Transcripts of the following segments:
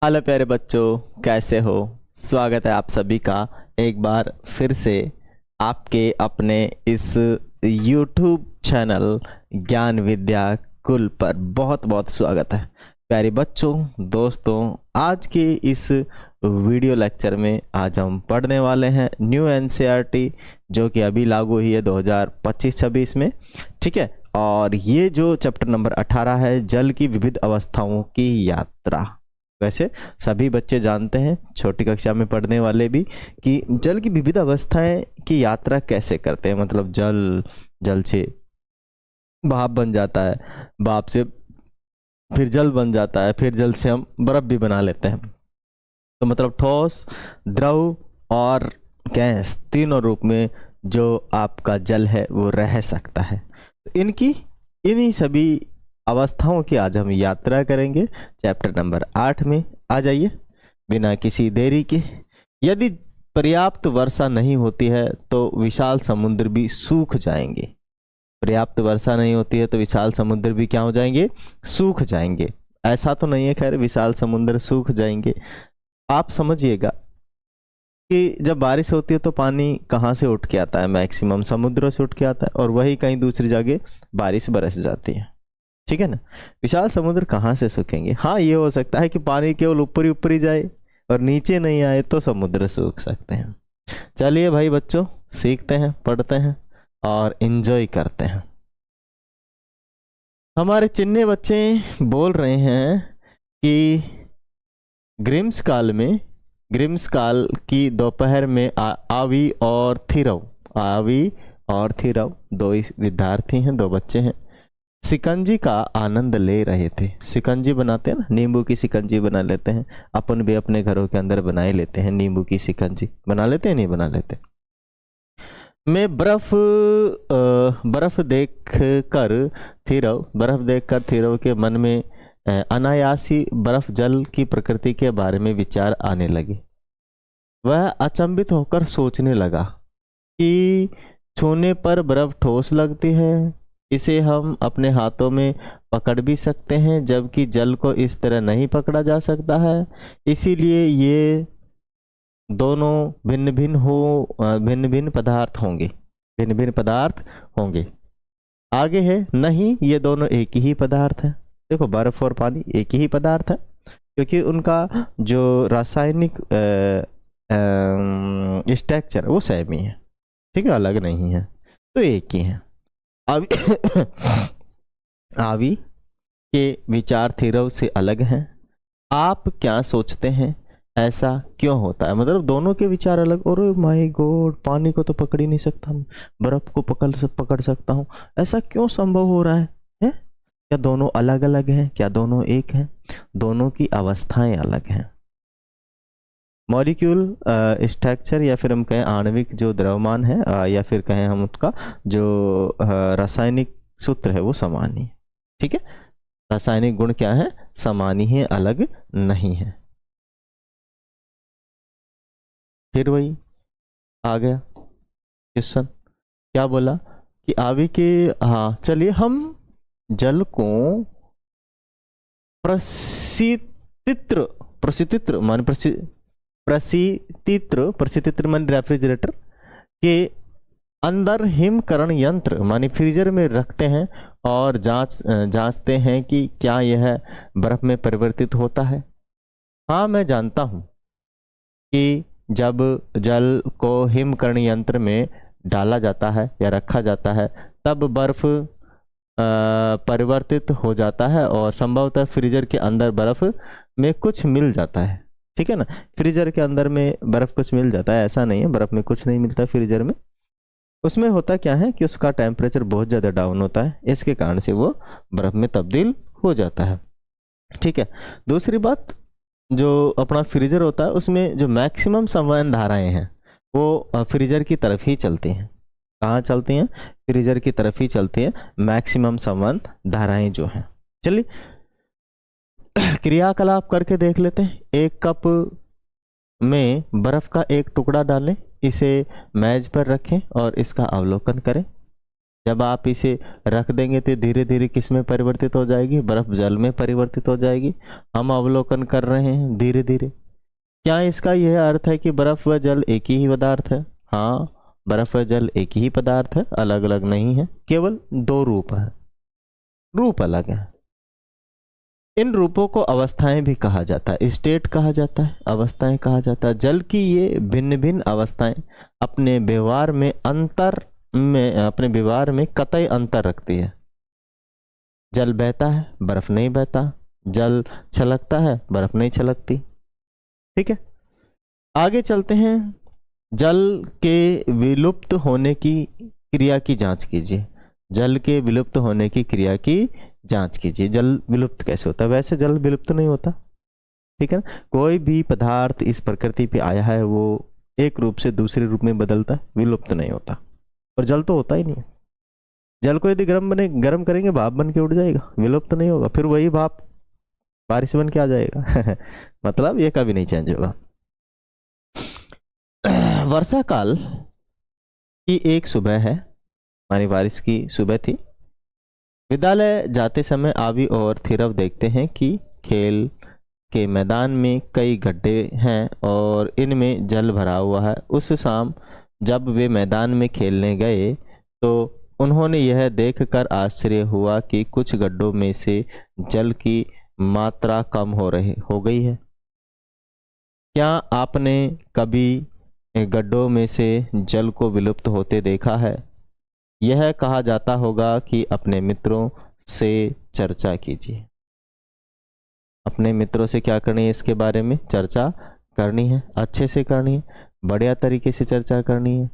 Hello प्यारे बच्चों, कैसे हो। स्वागत है आप सभी का एक बार फिर से आपके अपने इस YouTube चैनल ज्ञान विद्या कुल पर बहुत बहुत स्वागत है। प्यारे बच्चों, दोस्तों, आज के इस वीडियो लेक्चर में आज हम पढ़ने वाले हैं न्यू एनसीईआरटी जो कि अभी लागू हुई है 2025-26 में। ठीक है, और ये जो चैप्टर नंबर 18 है, जल की विविध अवस्थाओं की यात्रा। वैसे सभी बच्चे जानते हैं, छोटी कक्षा में पढ़ने वाले भी, कि जल की विविध अवस्थाएं की यात्रा कैसे करते हैं। मतलब जल से भाप बन जाता है, भाप से फिर जल बन जाता है, फिर जल से हम बर्फ भी बना लेते हैं। तो मतलब ठोस, द्रव और गैस तीनों रूप में जो आपका जल है वो रह सकता है। तो इन्हीं सभी अवस्थाओं की आज हम यात्रा करेंगे चैप्टर नंबर 8 में। आ जाइए बिना किसी देरी के। यदि पर्याप्त वर्षा नहीं होती है तो विशाल समुद्र भी सूख जाएंगे। पर्याप्त वर्षा नहीं होती है तो विशाल समुद्र भी क्या हो जाएंगे? सूख जाएंगे। ऐसा तो नहीं है खैर विशाल समुद्र सूख जाएंगे। आप समझिएगा कि जब बारिश होती है तो पानी कहाँ से उठ के आता है? मैक्सिमम समुद्र से उठ के आता है, और वही कहीं दूसरी जगह बारिश बरस जाती है। ठीक है ना। विशाल समुद्र कहाँ से सूखेंगे? हाँ, ये हो सकता है कि पानी केवल ऊपर ही ऊपर ही जाए और नीचे नहीं आए तो समुद्र सूख सकते हैं। चलिए भाई बच्चों, सीखते हैं, पढ़ते हैं और एंजॉय करते हैं। हमारे चिन्ने बच्चे बोल रहे हैं कि ग्रीष्म काल की दोपहर में आवी और थिरव दो विद्यार्थी हैं, दो बच्चे हैं, शिकंजी का आनंद ले रहे थे। शिकंजी बनाते हैं ना, नींबू की शिकंजी बना लेते हैं। अपन भी अपने घरों के अंदर बनाए लेते हैं, नींबू की शिकंजी बना लेते हैं, नहीं बना लेते। मैं बर्फ देखकर थिरव के मन में अनायासी बर्फ जल की प्रकृति के बारे में विचार आने लगे। वह अचंभित होकर सोचने लगा कि छूने पर बर्फ ठोस लगती है, इसे हम अपने हाथों में पकड़ भी सकते हैं, जबकि जल को इस तरह नहीं पकड़ा जा सकता है। इसीलिए ये दोनों भिन्न भिन्न पदार्थ होंगे। आगे है, नहीं, ये दोनों एक ही पदार्थ है। देखो, बर्फ और पानी एक ही पदार्थ है क्योंकि उनका जो रासायनिक स्ट्रक्चर वो सेम ही है। ठीक है, अलग नहीं है, तो एक ही है। आवी आवी के विचार थिरव से अलग हैं। आप क्या सोचते हैं, ऐसा क्यों होता है? मतलब दोनों के विचार अलग। और माय गॉड, पानी को तो पकड़ ही नहीं सकता, बर्फ को पकड़ सकता हूँ, ऐसा क्यों संभव हो रहा है? क्या दोनों अलग अलग हैं? क्या दोनों एक हैं? दोनों की अवस्थाएं अलग हैं। मॉलिक्यूल स्ट्रक्चर या फिर हम कहें आणविक जो द्रव्यमान है, या फिर कहें हम उसका जो रासायनिक सूत्र है वो समान ही है। ठीक है, रासायनिक गुण क्या है? समान ही है, अलग नहीं है। फिर वही आ गया क्वेश्चन, क्या बोला कि आवी के, हाँ चलिए, हम जल को प्रसितित्र मान रेफ्रिजरेटर के अंदर हिमकरण यंत्र मानी फ्रीजर में रखते हैं और जांचते हैं कि क्या यह बर्फ में परिवर्तित होता है। हाँ, मैं जानता हूँ कि जब जल को हिमकरण यंत्र में डाला जाता है या रखा जाता है तब बर्फ परिवर्तित हो जाता है और संभवतः फ्रीजर के अंदर बर्फ में कुछ मिल जाता है। ठीक है ना, फ्रीजर के अंदर में बर्फ कुछ मिल जाता है, ऐसा नहीं है बर्फ में कुछ नहीं मिलता फ्रीजर में। उसमें होता क्या है कि उसका टेम्परेचर बहुत ज़्यादा डाउन होता है, इसके कारण से वो बर्फ में तब्दील हो जाता है। ठीक है, दूसरी बात, जो अपना फ्रीजर होता है उसमें जो मैक्सिमम संवहन धाराएं हैं वो फ्रीजर की तरफ ही चलती हैं। कहाँ चलती हैं? फ्रीजर की तरफ ही चलती हैं मैक्सिमम संवहन धाराएं जो हैं। चलिए क्रियाकलाप करके देख लेते हैं। एक कप में बर्फ का एक टुकड़ा डालें, इसे मेज पर रखें और इसका अवलोकन करें। जब आप इसे रख देंगे तो धीरे धीरे किस में परिवर्तित हो जाएगी, बर्फ जल में परिवर्तित हो जाएगी। हम अवलोकन कर रहे हैं धीरे धीरे। क्या इसका यह अर्थ है कि बर्फ व जल एक ही पदार्थ है? हाँ, बर्फ व जल एक ही पदार्थ है, अलग अलग नहीं है, केवल दो रूप है, रूप अलग है। इन रूपों को अवस्थाएं भी कहा जाता है, स्टेट कहा जाता है, अवस्थाएं कहा जाता है। जल की ये भिन्न भिन्न अवस्थाएं अपने व्यवहार में कतई अंतर रखती है। जल बहता है, बर्फ नहीं बहता। जल छलकता है, बर्फ नहीं छलकती। ठीक है, आगे चलते हैं। जल के विलुप्त होने की क्रिया की जांच कीजिए। जल के विलुप्त होने की क्रिया की जांच कीजिए। जल विलुप्त कैसे होता है? वैसे जल विलुप्त नहीं होता, ठीक है ना। कोई भी पदार्थ इस प्रकृति पे आया है वो एक रूप से दूसरे रूप में बदलता है, विलुप्त नहीं होता। और जल तो होता ही नहीं है। जल को यदि गर्म करेंगे भाप बन के उड़ जाएगा, विलुप्त नहीं होगा। फिर वही भाप बारिश बन के आ जाएगा मतलब ये कभी नहीं चेंज होगा। वर्षा काल की एक सुबह है, हमारी बारिश की सुबह थी। विद्यालय जाते समय आवी और थिरव देखते हैं कि खेल के मैदान में कई गड्ढे हैं और इनमें जल भरा हुआ है। उस शाम जब वे मैदान में खेलने गए तो उन्होंने यह देखकर आश्चर्य हुआ कि कुछ गड्ढों में से जल की मात्रा कम हो गई है। क्या आपने कभी गड्ढों में से जल को विलुप्त होते देखा है? यह कहा जाता होगा कि अपने मित्रों से चर्चा कीजिए। अपने मित्रों से क्या करनी है? इसके बारे में चर्चा करनी है, अच्छे से करनी है, बढ़िया तरीके से चर्चा करनी है।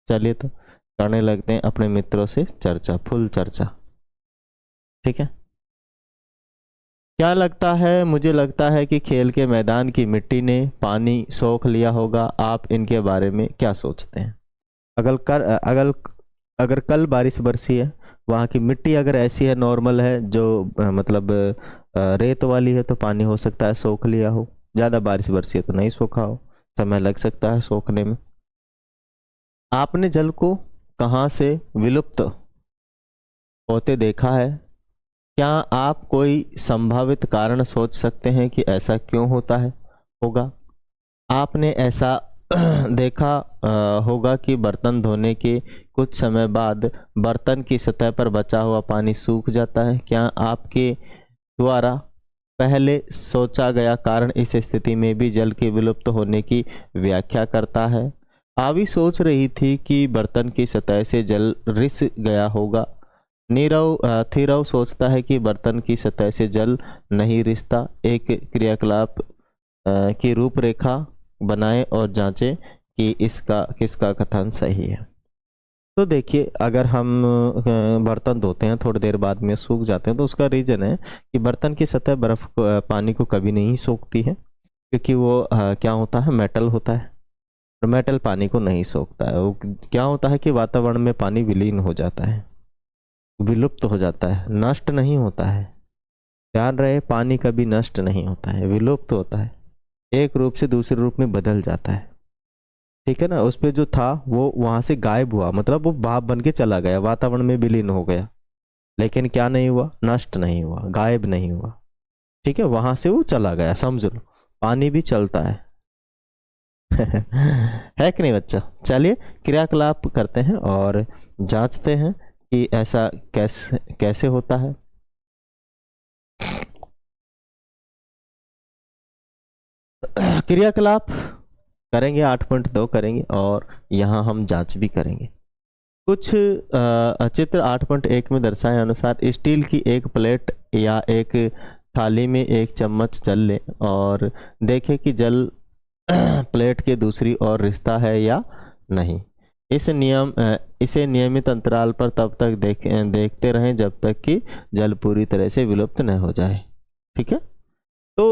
चलिए तो करने लगते हैं अपने मित्रों से चर्चा, फुल चर्चा। ठीक है, क्या लगता है? मुझे लगता है कि खेल के मैदान की मिट्टी ने पानी सोख लिया होगा। आप इनके बारे में क्या सोचते हैं? अगर कल बारिश बरसी है, वहाँ की मिट्टी अगर ऐसी है, नॉर्मल है, जो मतलब रेत वाली है, तो पानी हो सकता है सोख लिया हो। ज़्यादा बारिश बरसी है तो नहीं सोखा हो, समय लग सकता है सोखने में। आपने जल को कहाँ से विलुप्त होते देखा है? क्या आप कोई संभावित कारण सोच सकते हैं कि ऐसा क्यों होगा? आपने ऐसा देखा होगा कि बर्तन धोने के कुछ समय बाद बर्तन की सतह पर बचा हुआ पानी सूख जाता है। क्या आपके द्वारा पहले सोचा गया कारण इस स्थिति में भी जल के विलुप्त होने की व्याख्या करता है? आवी सोच रही थी कि बर्तन की सतह से जल रिस गया होगा। थिरव सोचता है कि बर्तन की सतह से जल नहीं रिसता। एक क्रियाकलाप की रूपरेखा बनाएं और जांचें कि किसका कथन सही है। तो देखिए, अगर हम बर्तन धोते हैं, थोड़ी देर बाद में सूख जाते हैं, तो उसका रीजन है कि बर्तन की सतह पानी को कभी नहीं सोखती है, क्योंकि वो क्या होता है, मेटल होता है, और मेटल पानी को नहीं सोखता है। वो क्या होता है कि वातावरण में पानी विलीन हो जाता है, विलुप्त हो जाता है, नष्ट नहीं होता है। ध्यान रहे, पानी कभी नष्ट नहीं होता है, विलुप्त होता है, एक रूप से दूसरे रूप में बदल जाता है। ठीक है ना। उस पे जो था वो वहां से गायब हुआ, मतलब वो भाप बन के चला गया, वातावरण में विलीन हो गया, लेकिन क्या नहीं हुआ, नष्ट नहीं हुआ, गायब नहीं हुआ। ठीक है, वहां से वो चला गया, समझ लो। पानी भी चलता है है कि नहीं बच्चा? चलिए क्रियाकलाप करते हैं और जांचते हैं कि ऐसा कैसे होता है। क्रियाकलाप करेंगे, 8.2 करेंगे, और यहाँ हम जांच भी करेंगे। कुछ चित्र 8.1 में दर्शाए अनुसार स्टील की एक प्लेट या एक थाली में एक चम्मच जल लें और देखें कि जल प्लेट के दूसरी ओर रिश्ता है या नहीं। इसे नियमित अंतराल पर तब तक देखते रहें जब तक कि जल पूरी तरह से विलुप्त न हो जाए। ठीक है, तो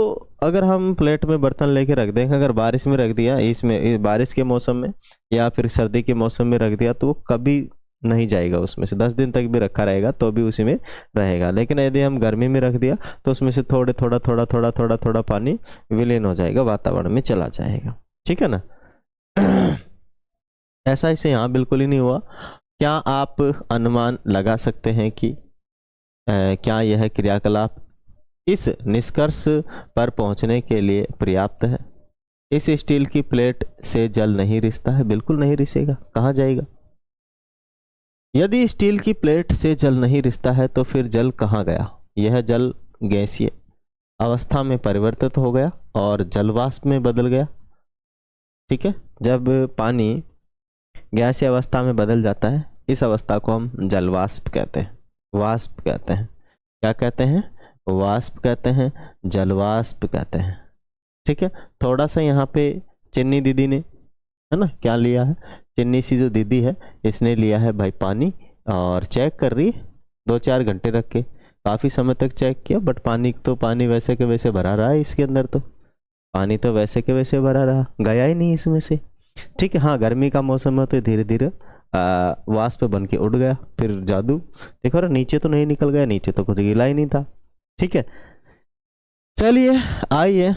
अगर हम प्लेट में बर्तन लेके रख दें, अगर बारिश में रख दिया, इसमें बारिश के मौसम में या फिर सर्दी के मौसम में रख दिया, तो वो कभी नहीं जाएगा उसमें से, 10 दिन तक भी रखा रहेगा तो भी उसी में रहेगा। लेकिन यदि हम गर्मी में रख दिया तो उसमें से थोड़ा पानी विलीन हो जाएगा, वातावरण में चला जाएगा। ठीक है ना। ऐसा इसे यहाँ बिल्कुल ही नहीं हुआ। क्या आप अनुमान लगा सकते हैं कि क्या यह क्रियाकलाप इस निष्कर्ष पर पहुंचने के लिए पर्याप्त है? इस स्टील की प्लेट से जल नहीं रिसता है। बिल्कुल नहीं रिसेगा, कहाँ जाएगा? यदि स्टील की प्लेट से जल नहीं रिसता है तो फिर जल कहाँ गया? यह जल गैसीय अवस्था में परिवर्तित हो गया और जलवाष्प में बदल गया। ठीक है, जब पानी गैसीय अवस्था में बदल जाता है, इस अवस्था को हम जलवाष्प कहते हैं, वाष्प कहते हैं। क्या कहते हैं? वाष्प कहते हैं, जलवाष्प कहते हैं। ठीक है, थोड़ा सा यहाँ पे चिन्नी दीदी ने, है ना, क्या लिया है? चिन्नी सी जो दीदी है इसने लिया है भाई पानी, और चेक कर रही है 2-4 घंटे रख के। काफ़ी समय तक चेक किया, बट पानी वैसे के वैसे भरा रहा है इसके अंदर। तो पानी तो वैसे के वैसे भरा रहा, गया ही नहीं इसमें से। ठीक है, हाँ, गर्मी का मौसम है तो धीरे धीरे वाष्प बन के उड़ गया। फिर जादू देखो, नीचे तो नहीं निकल गया, नीचे तो कुछ गिला ही नहीं था। ठीक है, चलिए आइए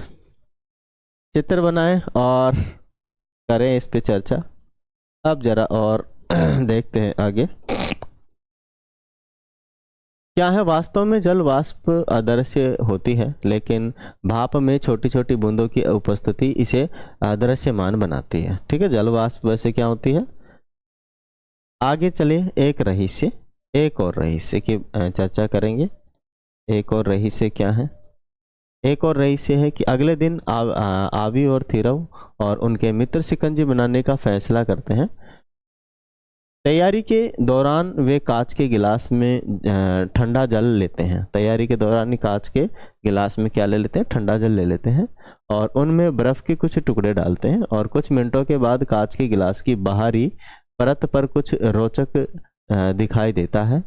चित्र बनाएं और करें इस पे चर्चा। अब जरा और देखते हैं आगे क्या है। वास्तव में जल वाष्प अदृश्य होती है, लेकिन भाप में छोटी छोटी बूंदों की उपस्थिति इसे अदृश्यमान बनाती है। ठीक है, जल वाष्प वैसे क्या होती है? आगे चलिए एक और रहस्य की चर्चा करेंगे। एक और रहस्य क्या है? एक और रहस्य है कि अगले दिन आवी और थीरव और उनके मित्र शिकंजी बनाने का फैसला करते हैं। तैयारी के दौरान वे कांच के गिलास में ठंडा जल लेते हैं। तैयारी के दौरान ही कांच के गिलास में क्या ले लेते हैं? ठंडा जल ले लेते हैं, और उनमें बर्फ के कुछ टुकड़े डालते हैं, और कुछ मिनटों के बाद कांच के गिलास की बाहरी परत पर कुछ रोचक दिखाई देता है।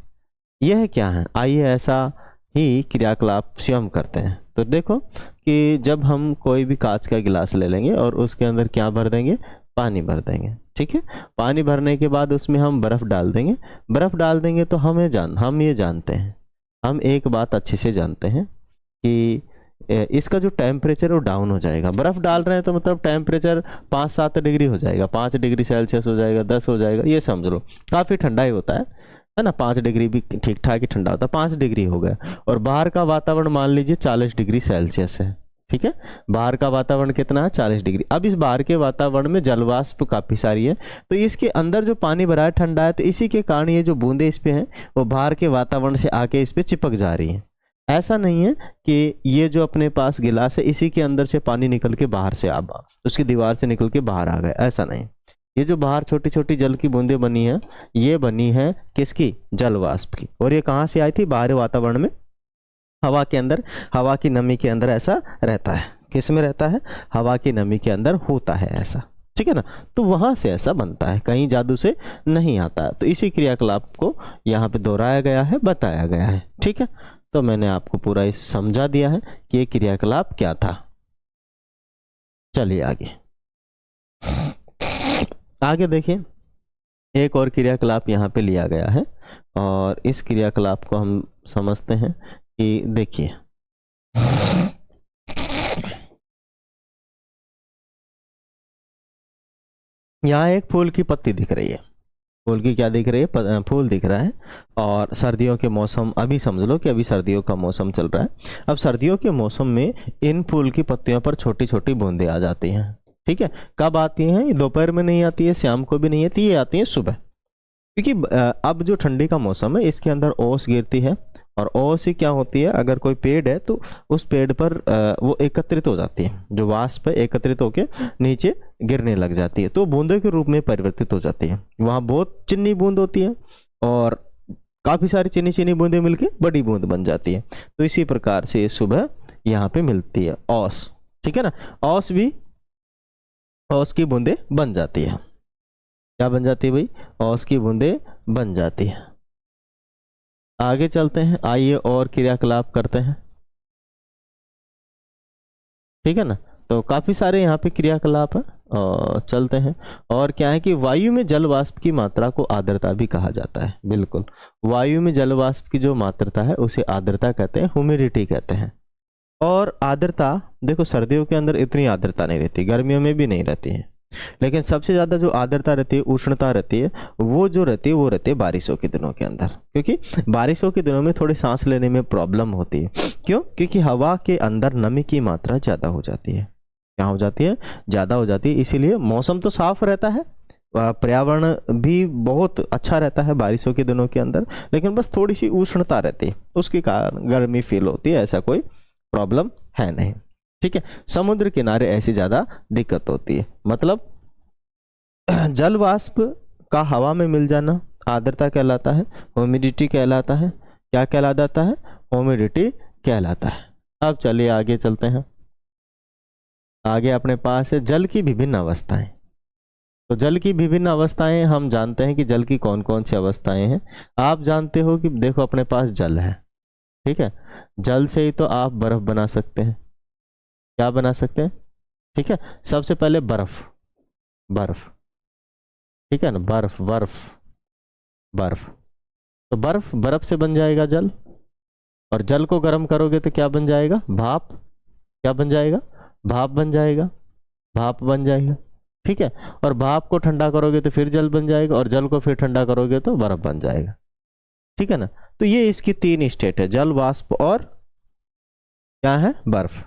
यह क्या है? आइए ऐसा ही क्रियाकलाप स्वयं करते हैं। तो देखो कि जब हम कोई भी कांच का गिलास ले लेंगे और उसके अंदर क्या भर देंगे? पानी भर देंगे। ठीक है, पानी भरने के बाद उसमें हम बर्फ डाल देंगे। बर्फ डाल देंगे तो हम ये जानते हैं, हम एक बात अच्छे से जानते हैं कि इसका जो टेम्परेचर वो डाउन हो जाएगा। बर्फ डाल रहे हैं तो मतलब टेम्परेचर 5-7 डिग्री हो जाएगा, 5 डिग्री सेल्सियस हो जाएगा, 10 हो जाएगा, ये समझ लो। काफ़ी ठंडा ही होता है ना। 5 डिग्री भी ठीक ठाक ही ठंडा होता है, 5 डिग्री हो गया। और बाहर का वातावरण मान लीजिए 40 डिग्री सेल्सियस है। ठीक है, बाहर का वातावरण कितना है? 40 डिग्री। अब इस बाहर के वातावरण में जलवाष्प काफ़ी सारी है, तो इसके अंदर जो पानी भरा है ठंडा है, तो इसी के कारण ये जो बूंदे इस पे हैं वो बाहर के वातावरण से आके इस पे चिपक जा रही हैं। ऐसा नहीं है कि ये जो अपने पास गिलास है इसी के अंदर से पानी निकल के बाहर से उसकी दीवार से निकल के बाहर आ गए, ऐसा नहीं। ये जो बाहर छोटी छोटी जल की बूंदें बनी है, ये बनी है किसकी? जलवाष्प की। और ये कहाँ से आई थी? बाहरी वातावरण में, हवा के अंदर, हवा की नमी के अंदर ऐसा रहता है। किस में रहता है? हवा की नमी के अंदर होता है ऐसा। ठीक है ना, तो वहां से ऐसा बनता है, कहीं जादू से नहीं आता है। तो इसी क्रियाकलाप को यहाँ पे दोहराया गया है, बताया गया है। ठीक है, तो मैंने आपको पूरा इस समझा दिया है कि ये क्रियाकलाप क्या था। चलिए आगे देखिए, एक और क्रियाकलाप यहाँ पे लिया गया है, और इस क्रियाकलाप को हम समझते हैं कि देखिए, यहाँ एक फूल की पत्ती दिख रही है। फूल की क्या दिख रही है? फूल दिख रहा है। और सर्दियों के मौसम, अभी समझ लो कि अभी सर्दियों का मौसम चल रहा है। अब सर्दियों के मौसम में इन फूल की पत्तियों पर छोटी छोटी बूंदें आ जाती हैं। ठीक है, कब आती हैं? दोपहर में नहीं आती है, शाम को भी नहीं आती, ये आती है सुबह। क्योंकि अब जो ठंडी का मौसम है इसके अंदर ओस गिरती है, और ओस ही क्या होती है? अगर कोई पेड़ है तो उस पेड़ पर वो एकत्रित हो जाती है, जो वाष्प है एकत्रित होकर नीचे गिरने लग जाती है, तो बूंदों के रूप में परिवर्तित हो जाती है। वहाँ बहुत चिन्नी बूंद होती है और काफ़ी सारी चिन्नी चिन्नी बूंदें मिलके बड़ी बूंद बन जाती है। तो इसी प्रकार से सुबह यहाँ पे मिलती है ओस। ठीक है ना, ओस की बूंदें बन जाती है। क्या बन जाती है भाई? ओस की बूंदें बन जाती है। आगे चलते हैं, आइए और क्रियाकलाप करते हैं। ठीक है ना, तो काफ़ी सारे यहाँ पे क्रियाकलाप है, और चलते हैं। और क्या है कि वायु में जल वाष्प की मात्रा को आर्द्रता भी कहा जाता है। बिल्कुल, वायु में जल वाष्प की जो मात्रा है उसे आर्द्रता कहते हैं, ह्यूमिडिटी कहते हैं। और आर्द्रता देखो, सर्दियों के अंदर इतनी आर्द्रता नहीं रहती, गर्मियों में भी नहीं रहती है। लेकिन सबसे ज़्यादा जो आर्द्रता रहती है, उष्णता रहती है, वो जो रहती है वो रहती है बारिशों के दिनों के अंदर, क्योंकि बारिशों के दिनों में थोड़ी सांस लेने में प्रॉब्लम होती है। क्यों? क्योंकि हवा के अंदर नमी की मात्रा ज़्यादा हो जाती है। क्या हो जाती है? ज़्यादा हो जाती है। इसीलिए मौसम तो साफ रहता है, पर्यावरण भी बहुत अच्छा रहता है बारिशों के दिनों के अंदर, लेकिन बस थोड़ी सी उष्णता रहती है, उसके कारण गर्मी फील होती है, ऐसा कोई प्रॉब्लम है नहीं। ठीक है, समुद्र किनारे ऐसी ज़्यादा दिक्कत होती है। मतलब जल वाष्प का हवा में मिल जाना आर्द्रता कहलाता है, ह्यूमिडिटी कहलाता है। क्या कहलाता है? ह्यूमिडिटी कहलाता है। अब चलिए आगे चलते हैं। आगे अपने पास है जल की विभिन्न अवस्थाएं। तो जल की विभिन्न अवस्थाएं हम जानते हैं कि जल की कौन कौन सी अवस्थाएं हैं। आप जानते हो कि देखो अपने पास जल है, ठीक है, जल से ही तो आप बर्फ बना सकते हैं। क्या बना सकते हैं? ठीक है, सबसे पहले बर्फ, बर्फ, ठीक है ना, बर्फ बर्फ बर्फ। तो बर्फ, बर्फ से बन जाएगा जल, और जल को गर्म करोगे तो क्या बन जाएगा? भाप। क्या बन जाएगा? भाप बन जाएगा, भाप बन जाएगा। ठीक है, और भाप को ठंडा करोगे तो फिर जल बन जाएगा, और जल को फिर ठंडा करोगे तो बर्फ बन जाएगा। ठीक है ना। तो ये इसकी तीन स्टेट है, जल, वाष्प और क्या है? बर्फ।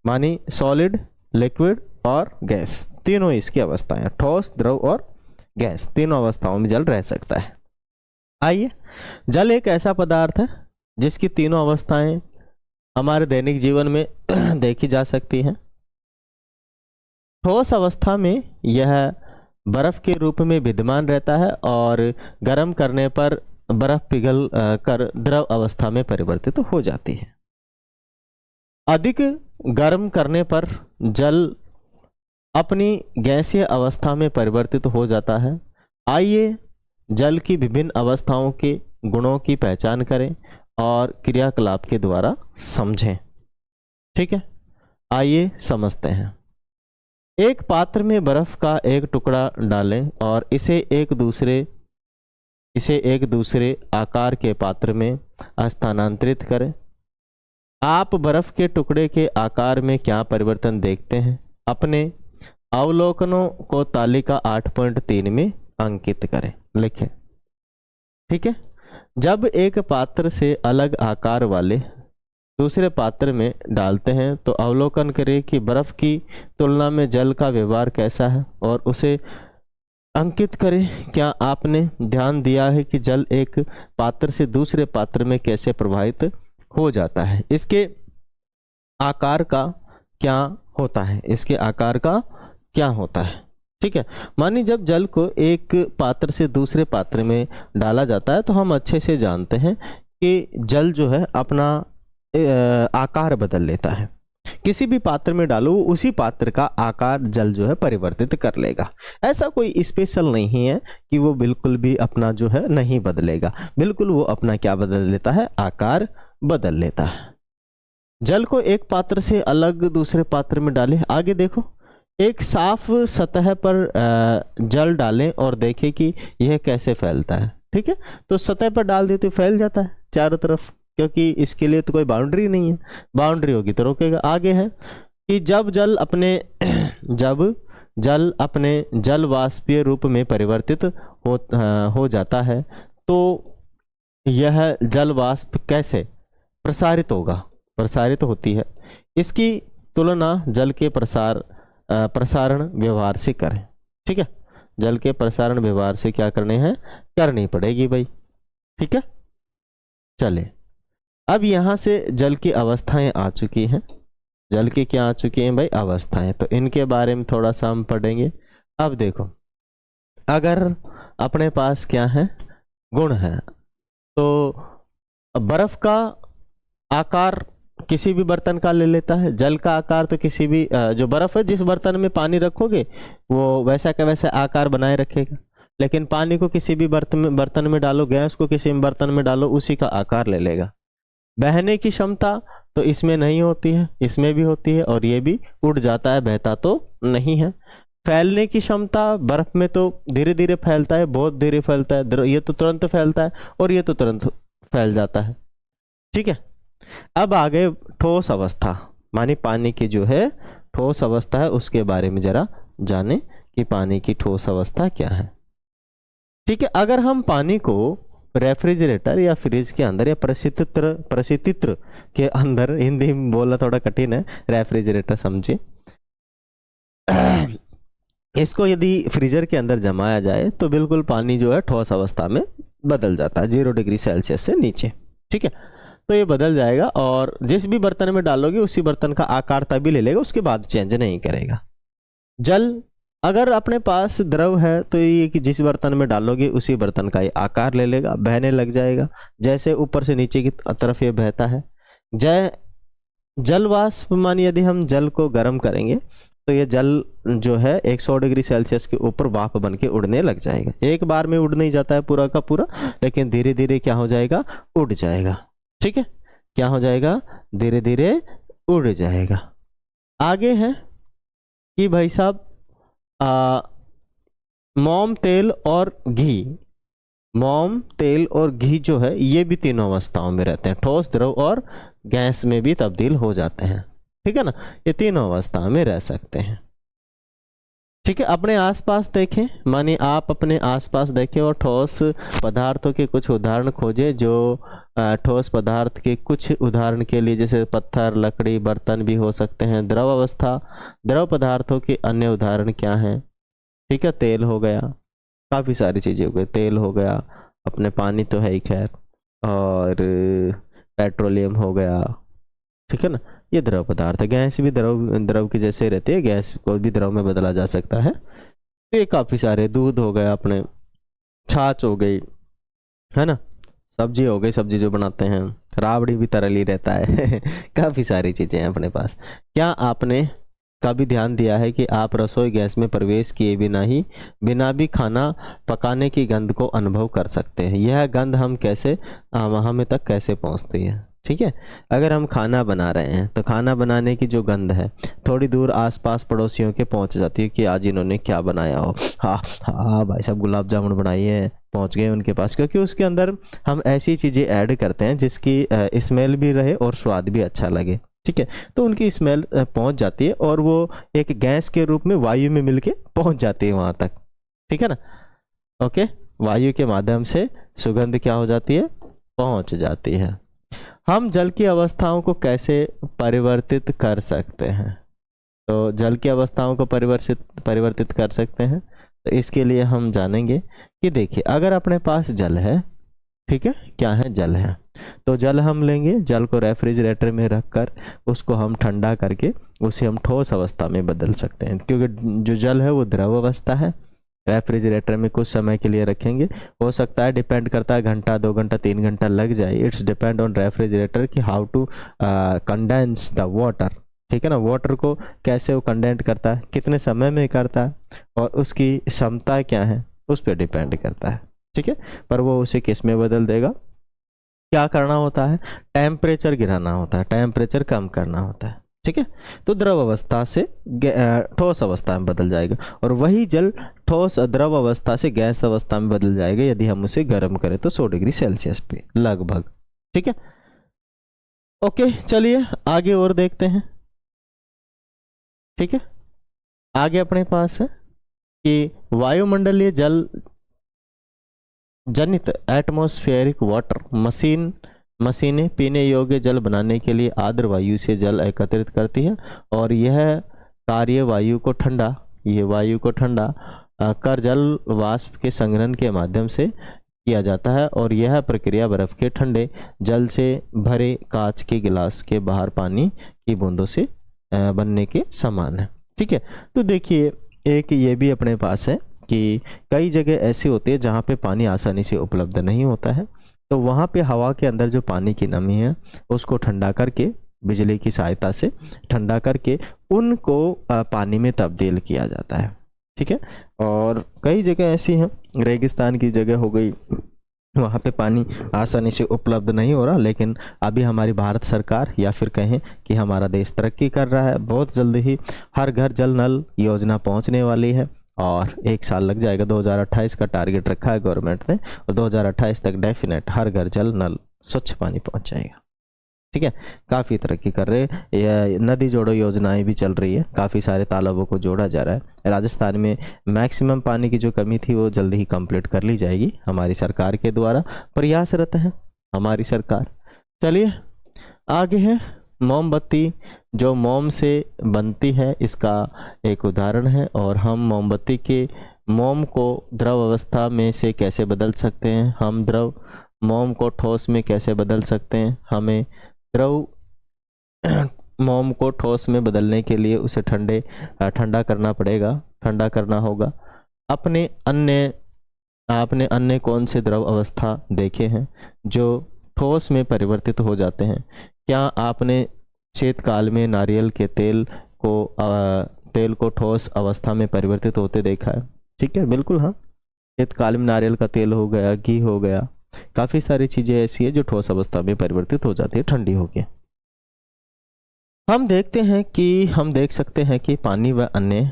मानी सॉलिड, लिक्विड और गैस, तीनों इसकी अवस्थाएं हैं। ठोस, द्रव और गैस, तीनों अवस्थाओं में जल रह सकता है। आइए, जल एक ऐसा पदार्थ है जिसकी तीनों अवस्थाएं हमारे दैनिक जीवन में देखी जा सकती हैं। ठोस अवस्था में यह बर्फ के रूप में विद्यमान रहता है, और गर्म करने पर बर्फ पिघल कर द्रव अवस्था में परिवर्तित हो जाती है। अधिक गर्म करने पर जल अपनी गैसीय अवस्था में परिवर्तित हो जाता है। आइए जल की विभिन्न अवस्थाओं के गुणों की पहचान करें और क्रियाकलाप के द्वारा समझें। ठीक है, आइए समझते हैं। एक पात्र में बर्फ का एक टुकड़ा डालें और इसे एक दूसरे आकार के पात्र में स्थानांतरित करें। आप बर्फ के टुकड़े के आकार में क्या परिवर्तन देखते हैं? अपने अवलोकनों को तालिका 8.3 में अंकित करें, लिखें। ठीक है, जब एक पात्र से अलग आकार वाले दूसरे पात्र में डालते हैं तो अवलोकन करें कि बर्फ की तुलना में जल का व्यवहार कैसा है और उसे अंकित करें। क्या आपने ध्यान दिया है कि जल एक पात्र से दूसरे पात्र में कैसे प्रवाहित हो जाता है? इसके आकार का क्या होता है? इसके आकार का क्या होता है? ठीक है, मानिए जब जल को एक पात्र से दूसरे पात्र में डाला जाता है तो हम अच्छे से जानते हैं कि जल जो है अपना आकार बदल लेता है। किसी भी पात्र में डालो, उसी पात्र का आकार जल जो है परिवर्तित कर लेगा। ऐसा कोई स्पेशल नहीं है कि वो बिल्कुल भी अपना जो है नहीं बदलेगा, बिल्कुल वो अपना क्या बदल लेता है? आकार बदल लेता है। जल को एक पात्र से अलग दूसरे पात्र में डालें। आगे देखो, एक साफ सतह पर जल डालें और देखें कि यह कैसे फैलता है। ठीक है, तो सतह पर डाल देते फैल जाता है चारों तरफ, क्योंकि इसके लिए तो कोई बाउंड्री नहीं है, बाउंड्री होगी तो रोकेगा। आगे है कि जब जल अपने जल वाष्पीय रूप में परिवर्तित हो जाता है तो यह जल वाष्प कैसे प्रसारित होती है। इसकी तुलना जल के प्रसारण व्यवहार से करें। ठीक है, जल के प्रसारण व्यवहार से क्या करनी पड़ेगी भाई। ठीक है, चले अब यहां से जल की अवस्थाएं आ चुकी हैं। जल की क्या आ चुकी हैं भाई? अवस्थाएं। तो इनके बारे में थोड़ा सा हम पढ़ेंगे। अब देखो, अगर अपने पास क्या है? गुण है, तो बर्फ का आकार किसी भी बर्तन का ले लेता है। जल का आकार तो किसी भी जो बर्फ है, जिस बर्तन में पानी रखोगे वो वैसा का वैसा आकार बनाए रखेगा। लेकिन पानी को किसी भी बर्तन में डालो, गैस को किसी भी बर्तन में डालो, उसी का आकार ले लेगा। बहने की क्षमता तो इसमें नहीं होती है, इसमें भी होती है, और ये भी उड़ जाता है, बहता तो नहीं है। फैलने की क्षमता बर्फ में तो धीरे धीरे फैलता है, बहुत धीरे फैलता है। ये तो तुरंत फैलता है और ये तो तुरंत फैल जाता है। ठीक है, अब आ गए ठोस अवस्था, माने पानी की जो है ठोस अवस्था है उसके बारे में जरा जाने कि पानी की ठोस अवस्था क्या है। ठीक है, अगर हम पानी को रेफ्रिजरेटर या फ्रिज के अंदर या प्रशीतित्र के अंदर, हिंदी में बोलना थोड़ा कठिन है, रेफ्रिजरेटर समझिए, इसको यदि फ्रीजर के अंदर जमाया जाए तो बिल्कुल पानी जो है ठोस अवस्था में बदल जाता है 0 डिग्री सेल्सियस से नीचे। ठीक है, तो ये बदल जाएगा और जिस भी बर्तन में डालोगे उसी बर्तन का आकार तभी ले लेगा, उसके बाद चेंज नहीं करेगा। जल, अगर अपने पास द्रव है तो ये कि जिस बर्तन में डालोगे उसी बर्तन का ये आकार ले लेगा, बहने लग जाएगा, जैसे ऊपर से नीचे की तरफ ये बहता है। जल वाष्प, मान यदि हम जल को गर्म करेंगे तो ये जल जो है 100 डिग्री सेल्सियस के ऊपर वाष्प बन के उड़ने लग जाएगा। एक बार में उड़ नहीं जाता है पूरा का पूरा, लेकिन धीरे धीरे क्या हो जाएगा, उड़ जाएगा। ठीक है, क्या हो जाएगा, धीरे धीरे उड़ जाएगा। आगे है कि भाई साहब मोम, तेल और घी, मोम, तेल और घी जो है ये भी तीनों अवस्थाओं में रहते हैं, ठोस, द्रव और गैस में भी तब्दील हो जाते हैं। ठीक है ना, ये तीनों अवस्था में रह सकते हैं। ठीक है, अपने आसपास देखें, मानिए आप अपने आसपास देखें और ठोस पदार्थों के कुछ उदाहरण खोजें। जो ठोस पदार्थ के कुछ उदाहरण के लिए जैसे पत्थर, लकड़ी, बर्तन भी हो सकते हैं। द्रव अवस्था, द्रव पदार्थों के अन्य उदाहरण क्या हैं। ठीक है, तेल हो गया, काफ़ी सारी चीज़ें हो गई, तेल हो गया, अपने पानी तो है ही खैर, और पेट्रोलियम हो गया। ठीक है ना, ये द्रव पदार्थ है। गैस भी द्रव की जैसे रहती है, गैस को भी द्रव में बदला जा सकता है। तो ये काफ़ी सारे, दूध हो गया, अपने छाछ हो गई, है ना, सब्जी हो गई, सब्जी जो बनाते हैं, राबड़ी भी तरल ही रहता है काफ़ी सारी चीज़ें हैं अपने पास। क्या आपने कभी ध्यान दिया है कि आप रसोई गैस में प्रवेश किए बिना भी खाना पकाने की गंध को अनुभव कर सकते हैं। यह गंध हमें तक कैसे पहुंचती है। ठीक है, अगर हम खाना बना रहे हैं तो खाना बनाने की जो गंध है थोड़ी दूर आसपास पड़ोसियों के पहुंच जाती है कि आज इन्होंने क्या बनाया हो, हाँ हाँ भाई साहब गुलाब जामुन बनाई है, पहुंच गए उनके पास, क्योंकि उसके अंदर हम ऐसी चीज़ें ऐड करते हैं जिसकी स्मेल भी रहे और स्वाद भी अच्छा लगे। ठीक है, तो उनकी स्मेल पहुंच जाती है और वो एक गैस के रूप में वायु में मिलके पहुंच जाती है वहां तक। ठीक है ना, ओके, वायु के माध्यम से सुगंध क्या हो जाती है, पहुंच जाती है। हम जल की अवस्थाओं को कैसे परिवर्तित कर सकते हैं। तो जल की अवस्थाओं को परिवर्तित कर सकते हैं, तो इसके लिए हम जानेंगे कि देखिए, अगर अपने पास जल है, ठीक है, क्या है, जल है, तो जल हम लेंगे, जल को रेफ्रिजरेटर में रखकर उसको हम ठंडा करके उसे हम ठोस अवस्था में बदल सकते हैं, क्योंकि जो जल है वो द्रव अवस्था है। रेफ्रिजरेटर में कुछ समय के लिए रखेंगे, हो सकता है, डिपेंड करता है, घंटा, 2 घंटा, 3 घंटा लग जाए। इट्स डिपेंड ऑन रेफ्रिजरेटर कि how to condense the water. ठीक है ना, वाटर को कैसे वो कंडेंस करता है, कितने समय में करता है, और उसकी क्षमता क्या है, उस पर डिपेंड करता है। ठीक है, पर वो उसे किस में बदल देगा, क्या करना होता है, टेम्परेचर गिराना होता है, टेम्परेचर कम करना होता है। ठीक है, तो द्रव अवस्था से ठोस अवस्था में बदल जाएगा, और वही जल ठोस द्रव अवस्था से गैस अवस्था में बदल जाएगा यदि हम उसे गर्म करें तो 100 डिग्री सेल्सियस पे लगभग। ठीक है, ओके, चलिए आगे और देखते हैं। ठीक है, आगे अपने पास है कि वायुमंडलीय जल जनित एटमॉस्फेरिक वाटर मशीनें पीने योग्य जल बनाने के लिए आर्द्र वायु से जल एकत्रित करती है, और यह कार्य वायु को ठंडा कर जल वाष्प के संघनन के माध्यम से किया जाता है, और यह प्रक्रिया बर्फ के ठंडे जल से भरे कांच के गिलास के बाहर पानी की बूंदों से बनने के समान है। ठीक है, तो देखिए, एक ये भी अपने पास है कि कई जगह ऐसी होती है जहाँ पे पानी आसानी से उपलब्ध नहीं होता है, तो वहाँ पे हवा के अंदर जो पानी की नमी है उसको ठंडा करके, बिजली की सहायता से ठंडा करके उनको पानी में तब्दील किया जाता है। ठीक है, और कई जगह ऐसी हैं, रेगिस्तान की जगह हो गई, वहाँ पे पानी आसानी से उपलब्ध नहीं हो रहा, लेकिन अभी हमारी भारत सरकार या फिर कहें कि हमारा देश तरक्की कर रहा है, बहुत जल्दी ही हर घर जल नल योजना पहुँचने वाली है, और 1 साल लग जाएगा। 2028 का टारगेट रखा है गवर्नमेंट ने, और 2028 तक डेफिनेट हर घर जल नल स्वच्छ पानी पहुंच जाएगा। ठीक है, काफ़ी तरक्की कर रहे हैं। नदी जोड़ो योजनाएं भी चल रही है, काफ़ी सारे तालाबों को जोड़ा जा रहा है। राजस्थान में मैक्सिमम पानी की जो कमी थी वो जल्दी ही कंप्लीट कर ली जाएगी, हमारी सरकार के द्वारा प्रयासरत है हमारी सरकार। चलिए आगे है मोमबत्ती, जो मोम से बनती है इसका एक उदाहरण है। और हम मोमबत्ती के मोम को द्रव अवस्था में से कैसे बदल सकते हैं, हम द्रव मोम को ठोस में कैसे बदल सकते हैं। हमें द्रव मोम को ठोस में बदलने के लिए उसे ठंडा करना पड़ेगा, ठंडा करना होगा। आपने अन्य कौन से द्रव अवस्था देखे हैं जो ठोस में परिवर्तित हो जाते हैं? क्या आपने शीतकाल में नारियल के तेल को ठोस अवस्था में परिवर्तित होते देखा है? ठीक है, बिल्कुल हाँ, शीतकाल में नारियल का तेल हो गया, घी हो गया, काफ़ी सारी चीज़ें ऐसी है जो ठोस अवस्था में परिवर्तित हो जाती है ठंडी होके। हम देख सकते हैं कि पानी व अन्य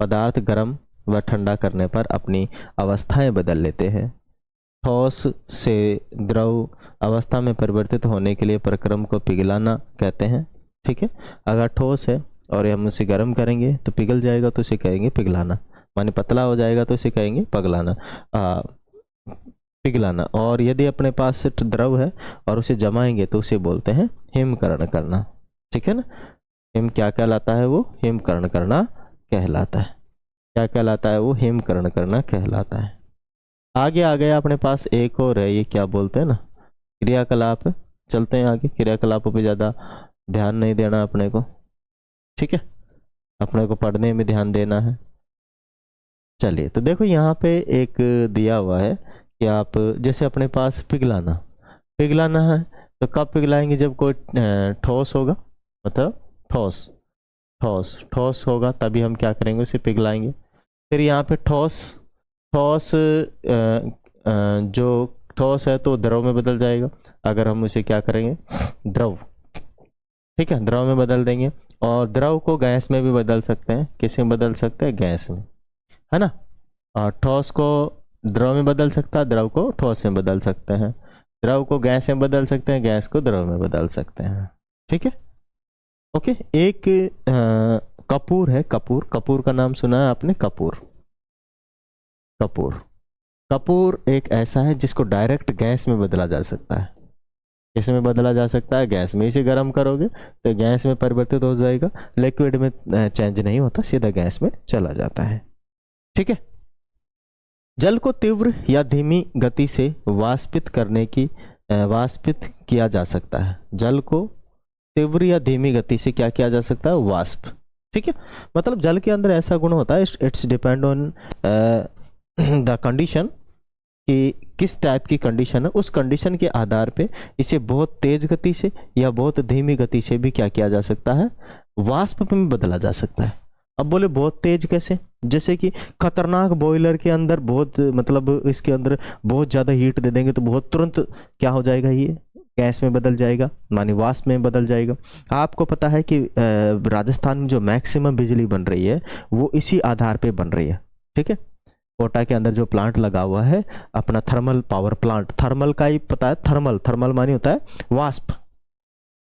पदार्थ गर्म व ठंडा करने पर अपनी अवस्थाएं बदल लेते हैं। ठोस से द्रव अवस्था में परिवर्तित होने के लिए प्रक्रम को पिघलाना कहते हैं। ठीक है, अगर ठोस है और हम उसे गर्म करेंगे तो पिघल जाएगा, तो उसे कहेंगे पिघलाना। माने पतला हो जाएगा तो इसे कहेंगे पिघलाना। और यदि अपने पास सिर्फ द्रव है और उसे जमाएंगे तो उसे बोलते हैं हिमकरण करना। ठीक है ना, हिम क्या कहलाता है? वो हिमकरण करना कहलाता है। क्या कहलाता है? वो हिमकरण करना कहलाता है। आगे आ गया अपने पास एक और है, ये क्या बोलते हैं ना, क्रियाकलाप। चलते हैं आगे, क्रियाकलापों पे ज़्यादा ध्यान नहीं देना अपने को। ठीक है, अपने को पढ़ने में ध्यान देना है। चलिए तो देखो यहाँ पे एक दिया हुआ है कि आप जैसे अपने पास पिघलाना है तो कब पिघलाएंगे? जब कोई ठोस होगा, मतलब ठोस होगा तभी हम क्या करेंगे? उसे पिघलाएंगे। फिर यहाँ पे जो ठोस है तो द्रव में बदल जाएगा। अगर हम उसे क्या करेंगे? द्रव, ठीक है, द्रव में बदल देंगे। और द्रव को गैस में भी बदल सकते हैं। किस में बदल सकते हैं? गैस में, है ना। और ठोस को द्रव में बदल सकता है, द्रव को ठोस में बदल सकते हैं, द्रव को गैस में बदल सकते हैं, गैस को द्रव में बदल सकते हैं। ठीक है, ओके। एक कपूर है, कपूर का नाम सुना है आपने? कपूर एक ऐसा है जिसको डायरेक्ट गैस में बदला जा सकता है। इसमें बदला जा सकता है गैस में। इसे गर्म करोगे तो गैस में परिवर्तित हो जाएगा, लिक्विड में चेंज नहीं होता, सीधा गैस में चला जाता है। ठीक है, जल को तीव्र या धीमी गति से वाष्पित किया जा सकता है। जल को तीव्र या धीमी गति से क्या किया जा सकता है? वाष्प। ठीक है, मतलब जल के अंदर ऐसा गुण होता है, it's depend on the condition, कि किस टाइप की कंडीशन है, उस कंडीशन के आधार पे इसे बहुत तेज गति से या बहुत धीमी गति से भी क्या किया जा सकता है? वाष्प में बदला जा सकता है। अब बोले बहुत तेज कैसे? जैसे कि खतरनाक बॉयलर के अंदर बहुत, मतलब इसके अंदर बहुत ज़्यादा हीट दे देंगे तो बहुत तुरंत क्या हो जाएगा? ये गैस में बदल जाएगा, मानी वाष्प में बदल जाएगा। आपको पता है कि राजस्थान में जो मैक्सिमम बिजली बन रही है वो इसी आधार पे बन रही है। ठीक है, कोटा के अंदर जो प्लांट लगा हुआ है अपना थर्मल पावर प्लांट, थर्मल का ही पता है, थर्मल मानी होता है वाष्प।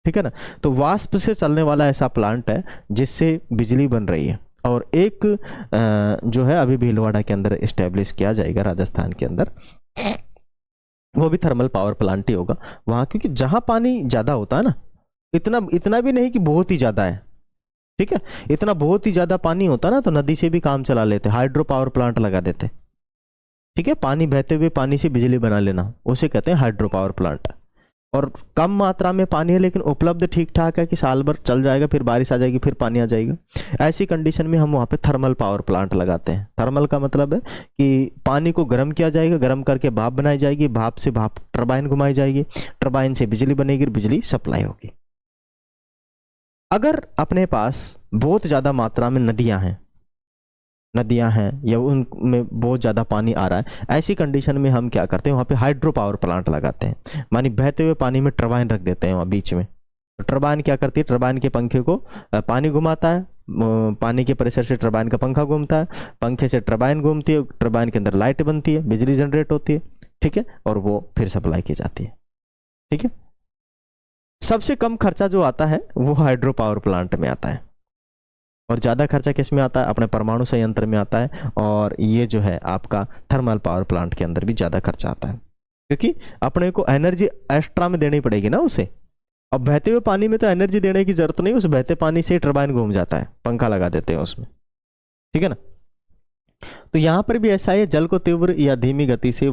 ठीक है ना, तो वाष्प से चलने वाला ऐसा प्लांट है जिससे बिजली बन रही है। और एक जो है अभी भीलवाड़ा के अंदर इस्टेब्लिश किया जाएगा राजस्थान के अंदर, वो भी थर्मल पावर प्लांट ही होगा वहाँ, क्योंकि जहाँ पानी ज़्यादा होता है ना, इतना भी नहीं कि बहुत ही ज़्यादा है। ठीक है, इतना बहुत ही ज़्यादा पानी होता ना तो नदी से भी काम चला लेते, हाइड्रो पावर प्लांट लगा देते। ठीक है, पानी बहते हुए पानी से बिजली बना लेना, उसे कहते हैं हाइड्रो पावर प्लांट। और कम मात्रा में पानी है लेकिन उपलब्ध ठीक ठाक है कि साल भर चल जाएगा, फिर बारिश आ जाएगी, फिर पानी आ जाएगा। ऐसी कंडीशन में हम वहाँ पे थर्मल पावर प्लांट लगाते हैं। थर्मल का मतलब है कि पानी को गर्म किया जाएगा, गर्म करके भाप बनाई जाएगी, भाप से भाप टरबाइन घुमाई जाएगी, टरबाइन से बिजली बनेगी, बिजली सप्लाई होगी। अगर अपने पास बहुत ज़्यादा मात्रा में नदियां हैं या उनमें बहुत ज़्यादा पानी आ रहा है, ऐसी कंडीशन में हम क्या करते हैं? वहाँ पे हाइड्रो पावर प्लांट लगाते हैं, मानी बहते हुए पानी में टरबाइन रख देते हैं वहाँ बीच में। टरबाइन क्या करती है? टरबाइन के पंखे को पानी घुमाता है, पानी के प्रेशर से टरबाइन का पंखा घूमता है, पंखे से टरबाइन घूमती है, टरबाइन के अंदर लाइट बनती है, बिजली जनरेट होती है। ठीक है, और वो फिर सप्लाई की जाती है। ठीक है, सबसे कम खर्चा जो आता है वो हाइड्रो पावर प्लांट में आता है, और ज़्यादा खर्चा किस में आता है? अपने परमाणु संयंत्र में आता है, और ये जो है आपका थर्मल पावर प्लांट के अंदर भी ज़्यादा खर्चा आता है, क्योंकि अपने को एनर्जी एक्स्ट्रा में देनी पड़ेगी ना उसे। अब बहते हुए पानी में तो एनर्जी देने की जरूरत नहीं, उस बहते पानी से टरबाइन घूम जाता है, पंखा लगा देते हैं उसमें, ठीक है ना। तो यहाँ पर भी ऐसा है, जल को तीव्र या धीमी गति से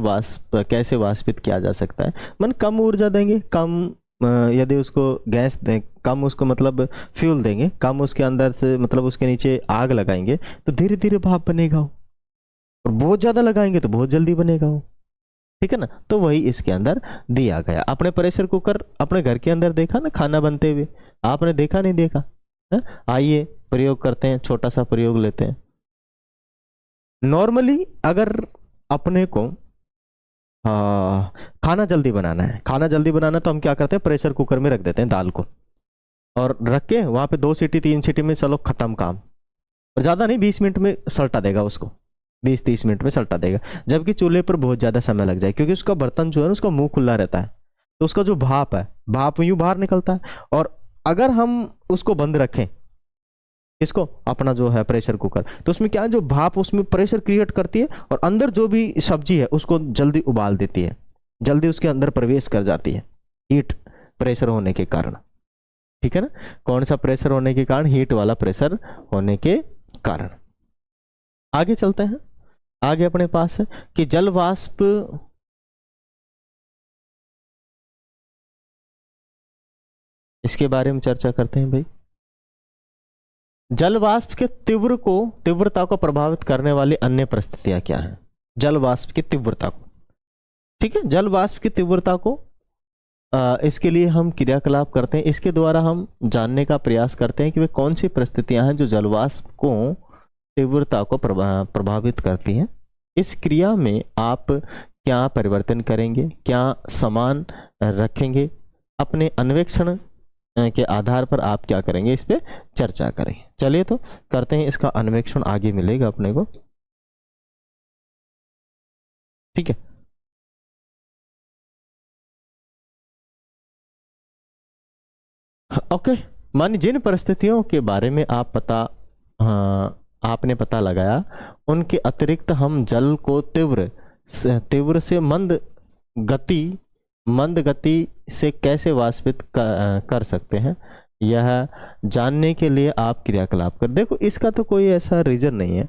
कैसे वाष्पित किया जा सकता है? मन कम ऊर्जा देंगे, कम यदि उसको गैस दें, कम उसको मतलब फ्यूल देंगे, कम उसके अंदर से मतलब उसके नीचे आग लगाएंगे तो धीरे धीरे भाप बनेगा वो, और बहुत ज़्यादा लगाएंगे तो बहुत जल्दी बनेगा वो, ठीक है ना। तो वही इसके अंदर दिया गया। आपने प्रेशर कुकर अपने घर के अंदर देखा ना खाना बनते हुए? आपने देखा नहीं देखा? आइए प्रयोग करते हैं, छोटा सा प्रयोग लेते हैं। नॉर्मली अगर अपने को खाना जल्दी बनाना है, खाना जल्दी बनाना तो हम क्या करते हैं, प्रेशर कुकर में रख देते हैं दाल को, और रख के वहां पे 2 सीटी 3 सीटी में चलो खत्म काम, और ज़्यादा नहीं 20 मिनट में सल्टा देगा उसको, 20-30 मिनट में सल्टा देगा। जबकि चूल्हे पर बहुत ज़्यादा समय लग जाए, क्योंकि उसका बर्तन जो है ना उसका मुंह खुला रहता है, तो उसका जो भाप है, भाप यूं बाहर निकलता है। और अगर हम उसको बंद रखें, इसको अपना जो है प्रेशर कुकर, तो उसमें क्या है, जो भाप उसमें प्रेशर क्रिएट करती है और अंदर जो भी सब्जी है उसको जल्दी उबाल देती है, जल्दी उसके अंदर प्रवेश कर जाती है, हीट प्रेशर होने के कारण, ठीक है ना। कौन सा प्रेशर होने के कारण? हीट वाला प्रेशर होने के कारण। आगे चलते हैं। आगे अपने पास है कि जल वाष्प इसके बारे में चर्चा करते हैं भाई। जल वाष्प के तीव्रता को प्रभावित करने वाली अन्य परिस्थितियां क्या हैं? जल वाष्प की तीव्रता को, ठीक है, जल वाष्प की तीव्रता को इसके लिए हम क्रियाकलाप करते हैं, इसके द्वारा हम जानने का प्रयास करते हैं कि वे कौन सी परिस्थितियां हैं जो जल वाष्प को तीव्रता को प्रभावित करती हैं। इस क्रिया में आप क्या परिवर्तन करेंगे, क्या समान रखेंगे, अपने अन्वेषण के आधार पर आप क्या करेंगे, इस पे चर्चा करेंगे। चलिए तो करते हैं इसका अन्वेषण, आगे मिलेगा अपने को, ठीक है। ओके, मानिए जिन परिस्थितियों के बारे में आपने पता लगाया, उनके अतिरिक्त हम जल को तीव्र से मंद गति से कैसे वाष्पित कर सकते हैं, यह जानने के लिए आप क्रियाकलाप कर। देखो इसका तो कोई ऐसा रीजन नहीं है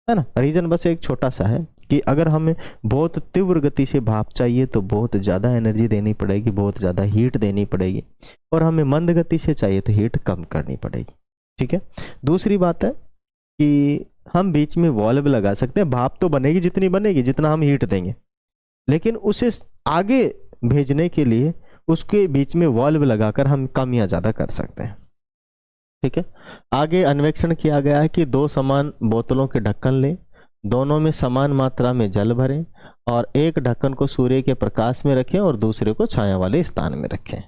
ना, रीजन बस एक छोटा सा है कि अगर हमें बहुत तीव्र गति से भाप चाहिए तो बहुत ज़्यादा एनर्जी देनी पड़ेगी, बहुत ज़्यादा हीट देनी पड़ेगी, और हमें मंद गति से चाहिए तो हीट कम करनी पड़ेगी, ठीक है। दूसरी बात है कि हम बीच में वॉल्व लगा सकते हैं, भाप तो बनेगी जितनी बनेगी जितना हम हीट देंगे, लेकिन उसे आगे भेजने के लिए उसके बीच में वॉल्व लगाकर हम कम या ज़्यादा कर सकते हैं, ठीक है। आगे अन्वेषण किया गया है कि 2 समान बोतलों के ढक्कन लें, दोनों में समान मात्रा में जल भरें, और एक ढक्कन को सूर्य के प्रकाश में रखें और दूसरे को छाया वाले स्थान में रखें।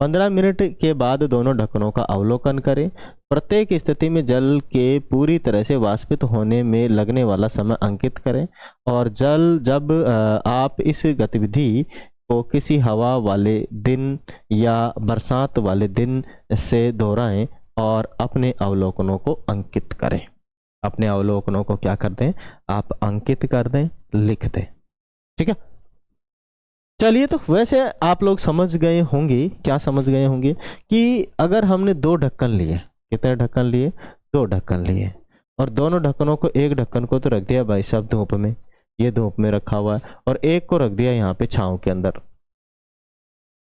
15 मिनट के बाद दोनों ढक्कनों का अवलोकन करें। प्रत्येक स्थिति में जल के पूरी तरह से वाष्पित होने में लगने वाला समय अंकित करें, और जब आप इस गतिविधि को किसी हवा वाले दिन या बरसात वाले दिन से दोहराएं और अपने अवलोकनों को अंकित करें। अपने अवलोकनों को क्या कर दें, आप अंकित कर दें, लिख दें, ठीक है। चलिए तो वैसे आप लोग समझ गए होंगे, क्या समझ गए होंगे कि अगर हमने 2 ढक्कन लिए, कितने ढक्कन लिए, 2 ढक्कन लिए, और दोनों ढक्कनों को, एक ढक्कन को तो रख दिया भाई साहब धूप में, ये धूप में रखा हुआ है, और एक को रख दिया यहाँ पे छांव के अंदर,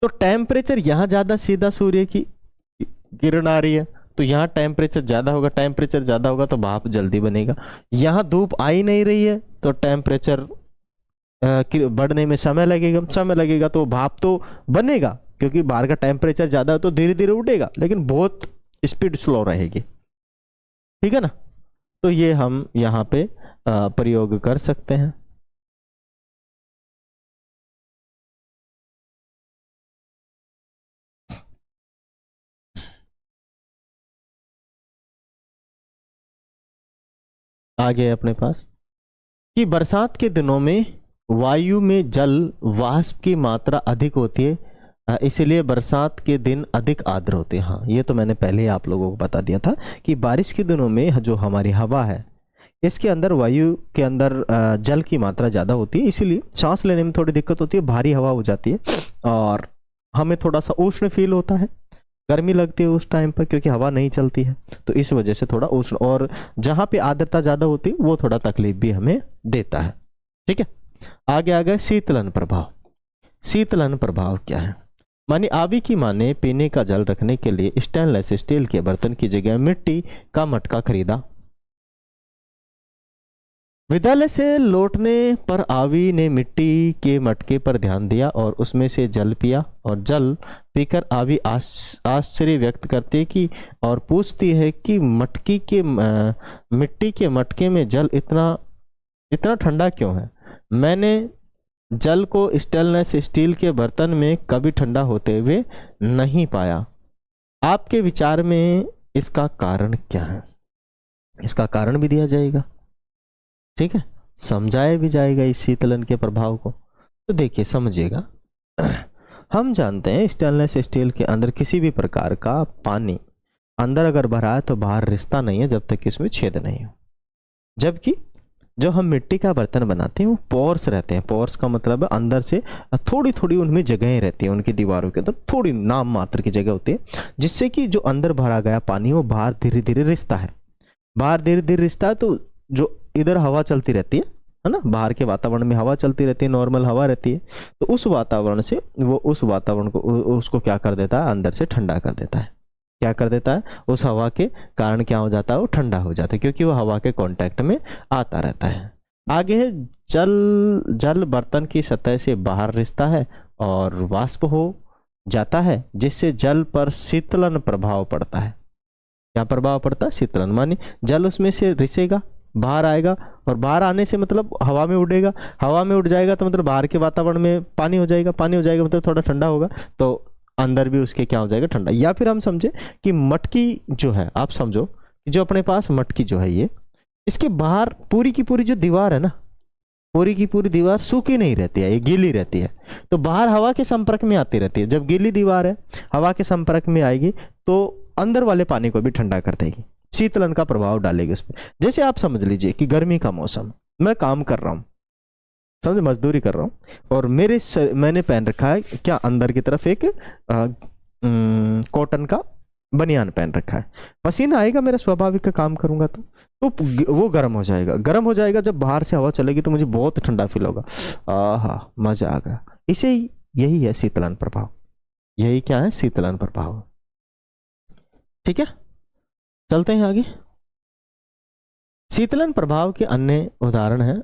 तो टेम्परेचर यहाँ ज्यादा सीधा सूर्य की किरण आ रही है, तो यहाँ टेम्परेचर ज्यादा होगा, टेम्परेचर ज्यादा होगा तो भाप जल्दी बनेगा। यहाँ धूप आ ही नहीं रही है तो टेम्परेचर बढ़ने में समय लगेगा तो भाप तो बनेगा, क्योंकि बाहर का टेम्परेचर ज्यादा है तो धीरे धीरे उठेगा, लेकिन बहुत स्पीड स्लो रहेगी, ठीक है ना। तो ये हम यहाँ पे प्रयोग कर सकते हैं। आगे अपने पास कि बरसात के दिनों में वायु में जल वाष्प की मात्रा अधिक होती है, इसीलिए बरसात के दिन अधिक आर्द्र होते हैं। हाँ, ये तो मैंने पहले ही आप लोगों को बता दिया था कि बारिश के दिनों में जो हमारी हवा है, इसके अंदर वायु के अंदर जल की मात्रा ज़्यादा होती है, इसीलिए सांस लेने में थोड़ी दिक्कत होती है, भारी हवा हो जाती है और हमें थोड़ा सा उष्ण फील होता है, गर्मी लगती है उस टाइम पर क्योंकि हवा नहीं चलती है, तो इस वजह से थोड़ा उष्ण, और जहाँ पे आर्द्रता ज़्यादा होती है वो थोड़ा तकलीफ भी हमें देता है। ठीक है, आगे आ गए शीतलन प्रभाव। शीतलन प्रभाव क्या है? माने आवी की माँ ने पीने का जल रखने के लिए स्टेनलेस स्टील के बर्तन की जगह मिट्टी का मटका खरीदा। विद्यालय से लौटने पर आवी ने मिट्टी के मटके पर ध्यान दिया और उसमें से जल पिया, और जल पीकर आवी आश्चर्य व्यक्त करती है कि और पूछती है कि मिट्टी के मटके में जल इतना इतना ठंडा क्यों है? मैंने जल को स्टेनलेस स्टील के बर्तन में कभी ठंडा होते हुए नहीं पाया। आपके विचार में इसका कारण क्या है? इसका कारण भी दिया जाएगा, ठीक है, समझाया भी जाएगा इस शीतलन के प्रभाव को। तो देखिए समझिएगा, हम जानते हैं स्टेनलेस स्टील के अंदर किसी भी प्रकार का पानी अंदर अगर भरा है तो बाहर रिश्ता नहीं है जब तक कि उसमें छेद नहीं हो। जबकि जो हम मिट्टी का बर्तन बनाते हैं वो पोर्स रहते हैं। पोर्स का मतलब है अंदर से थोड़ी थोड़ी उनमें जगहें रहती हैं, उनकी दीवारों के अंदर थोड़ी नाम मात्र की जगह होती है, जिससे कि जो अंदर भरा गया पानी वो बाहर धीरे धीरे रिश्ता है। बाहर धीरे धीरे रिश्ता है तो जो इधर हवा चलती रहती है ना, बाहर के वातावरण में हवा चलती रहती है, नॉर्मल हवा रहती है, तो उस वातावरण से वो उस वातावरण को उसको क्या कर देता है, अंदर से ठंडा कर देता है। क्या कर देता है? उस हवा के कारण क्या हो जाता है, वो ठंडा हो जाता है क्योंकि वो हवा के कांटेक्ट में आता रहता है। आगे है जल बर्तन की सतह से बाहर रिश्ता है और वाष्प हो जाता है, जिससे जल पर शीतलन प्रभाव पड़ता है। क्या प्रभाव पड़ता है? शीतलन, माने जल उसमें से रिसेगा, बाहर आएगा, और बाहर आने से मतलब हवा में उड़ेगा, हवा में उड़ जाएगा तो मतलब बाहर के वातावरण में पानी हो जाएगा, पानी हो जाएगा मतलब थोड़ा ठंडा होगा, तो अंदर भी उसके क्या हो जाएगा, ठंडा। या फिर हम समझे कि मटकी जो है, आप समझो कि जो अपने पास मटकी जो है, ये इसके बाहर पूरी की पूरी जो दीवार है ना, पूरी की पूरी दीवार सूखी नहीं रहती है, ये गीली रहती है, तो बाहर हवा के संपर्क में आती रहती है। जब गीली दीवार है हवा के संपर्क में आएगी तो अंदर वाले पानी को भी ठंडा कर देगी, शीतलन का प्रभाव डालेगी उस पर। जैसे आप समझ लीजिए कि गर्मी का मौसम, मैं काम कर रहा हूँ, समझे, मजदूरी कर रहा हूँ, और मैंने पहन रखा है क्या, अंदर की तरफ एक कॉटन का बनियान पहन रखा है, पसीना आएगा, मेरा स्वाभाविक का काम करूंगा तो वो गर्म हो जाएगा। गर्म हो जाएगा, जब बाहर से हवा चलेगी तो मुझे बहुत ठंडा फील होगा, आहा मजा आ गया। इसे यही है शीतलन प्रभाव, यही क्या है, शीतलन प्रभाव। ठीक है, चलते हैं आगे। शीतलन प्रभाव के अन्य उदाहरण हैं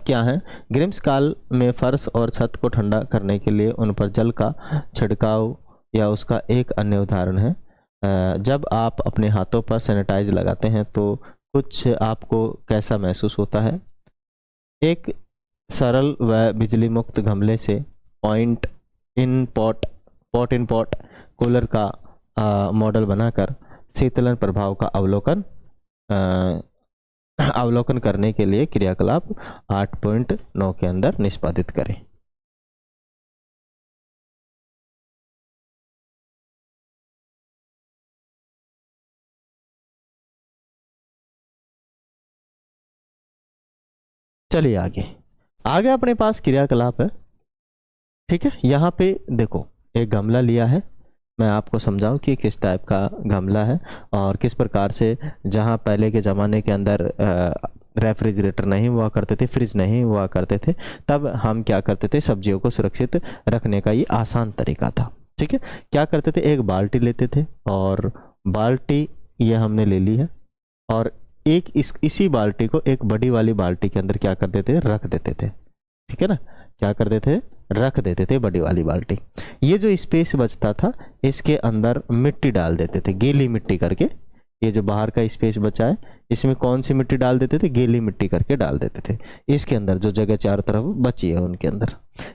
क्या है? ग्रीष्मकाल में फर्श और छत को ठंडा करने के लिए उन पर जल का छिड़काव, या उसका एक अन्य उदाहरण है जब आप अपने हाथों पर सैनिटाइज लगाते हैं तो कुछ आपको कैसा महसूस होता है? एक सरल व बिजली मुक्त गमले से पॉट इन पॉट कूलर का मॉडल बनाकर शीतलन प्रभाव का अवलोकन करने के लिए क्रियाकलाप 8.9 के अंदर निष्पादित करें। चलिए आगे अपने पास क्रियाकलाप है। ठीक है, यहाँ पे देखो एक गमला लिया है, मैं आपको समझाऊं कि किस टाइप का गमला है और किस प्रकार से, जहाँ पहले के ज़माने के अंदर रेफ्रिजरेटर नहीं हुआ करते थे, फ्रिज नहीं हुआ करते थे, तब हम क्या करते थे, सब्जियों को सुरक्षित रखने का ये आसान तरीका था। ठीक है, क्या करते थे, एक बाल्टी लेते थे, और बाल्टी ये हमने ले ली है, और इसी बाल्टी को एक बड़ी वाली बाल्टी के अंदर क्या कर देते थे, रख देते थे। ठीक है ना, क्या कर देते थे, रख देते थे बड़ी वाली बाल्टी। ये जो स्पेस बचता था इसके अंदर मिट्टी डाल देते थे, गीली मिट्टी करके। ये जो बाहर का स्पेस बचा है इसमें कौन सी मिट्टी डाल देते थे, गीली मिट्टी करके डाल देते थे। इसके अंदर जो जगह चारों तरफ बची है उनके अंदर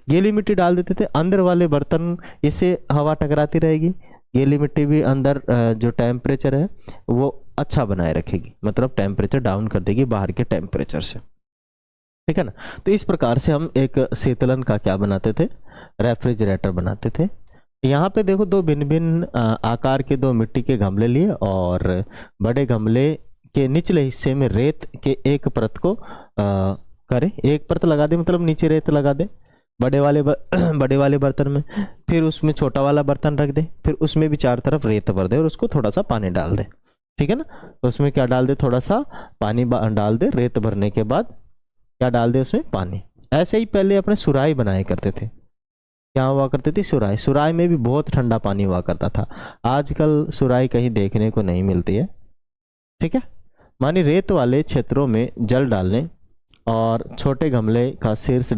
गीली मिट्टी डाल देते थे। अंदर वाले बर्तन, इससे हवा टकराती रहेगी, गीली मिट्टी भी अंदर जो टेम्परेचर है वो अच्छा बनाए रखेगी, मतलब टेम्परेचर डाउन कर देगी बाहर के टेम्परेचर से। ठीक है ना, तो इस प्रकार से हम एक शीतलन का क्या बनाते थे, रेफ्रिजरेटर बनाते थे। यहाँ पे देखो दो भिन्न भिन्न आकार के दो मिट्टी के गमले लिए और बड़े गमले के निचले हिस्से में रेत के एक परत को करें, एक परत लगा दे, मतलब नीचे रेत लगा दे बड़े वाले बर्तन में, फिर उसमें छोटा वाला बर्तन रख दे, फिर उसमें भी चारों तरफ रेत भर दे और उसको थोड़ा सा पानी डाल दे। ठीक है ना, तो उसमें क्या डाल दे, थोड़ा सा पानी डाल दे, रेत भरने के बाद क्या डाल दे उसमें, पानी। ऐसे ही पहले अपने सुराही बनाया करते थे। क्या हुआ करती थी, सुराही। सुराही में भी बहुत ठंडा पानी हुआ करता था। आजकल सुराही कहीं देखने को नहीं मिलती है। ठीक है, मानी रेत वाले क्षेत्रों में जल डालने और छोटे गमले का शीर्ष